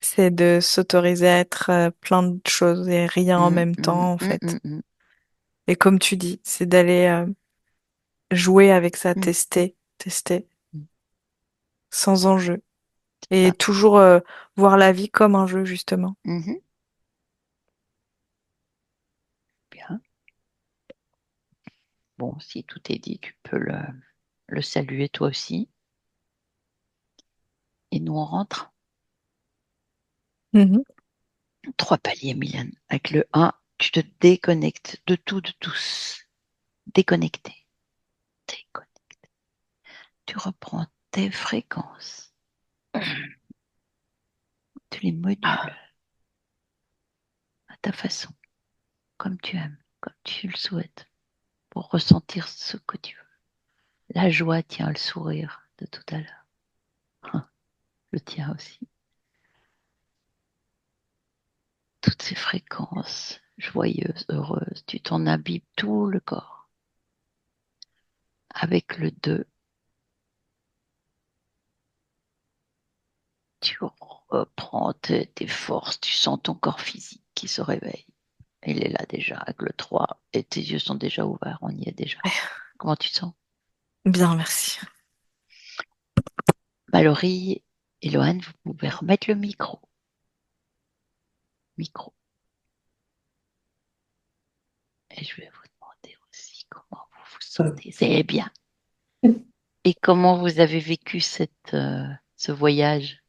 C'est de s'autoriser à être plein de choses et rien en Mm, même mm, temps, en mm, fait. mm, mm, Et comme tu dis, c'est d'aller jouer avec ça, mm, tester, mm. sans enjeu. Et Ça. toujours voir la vie comme un jeu, justement. Mhm, bien. Bon, si tout est dit, tu peux le saluer toi aussi. Et nous, on rentre. Mhm. 3 paliers, Mylène. Avec le 1, tu te déconnectes de tout, de tous. Déconnecté. Déconnecté. Tu reprends tes fréquences. Tu les modules à ta façon, comme tu aimes, comme tu le souhaites, pour ressentir ce que tu veux. La joie, tiens, le sourire de tout à l'heure. Le tien aussi. Toutes ces fréquences joyeuses, heureuses, tu t'en imbibes tout le corps. Avec le 2, tu reprends tes forces, tu sens ton corps physique qui se réveille. Il est là déjà avec le 3 et tes yeux sont déjà ouverts, on y est déjà. Comment tu te sens? Bien, merci. Mallory et Lohan, vous pouvez remettre le micro. Micro. Et je vais vous demander aussi comment vous vous sentez. C'est bien. Et comment vous avez vécu ce voyage,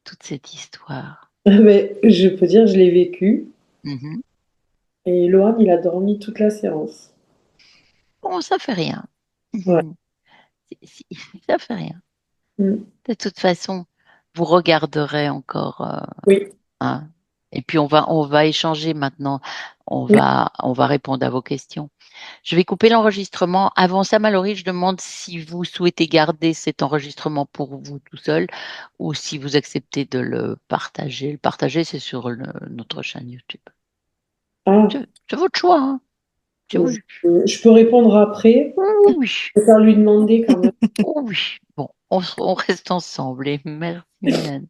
toute cette histoire? Mais je peux dire, je l'ai vécu. Mhm. Et Lohan, il a dormi toute la séance. Bon, ça fait rien. Ouais. Mhm. Ça fait rien. Mm. De toute façon, vous regarderez encore, Oui, hein. Et puis on va échanger maintenant. On oui. va, on va répondre à vos questions. Je vais couper l'enregistrement. Avant ça, Mallory, je demande si vous souhaitez garder cet enregistrement pour vous tout seul ou si vous acceptez de le partager. Le partager, c'est sur notre chaîne YouTube. Ah, C'est votre choix, hein. C'est vous. je peux répondre après. Oh oui, Je vais faire lui demander quand même. oh oui. Bon, on reste ensemble et merci, Mylène.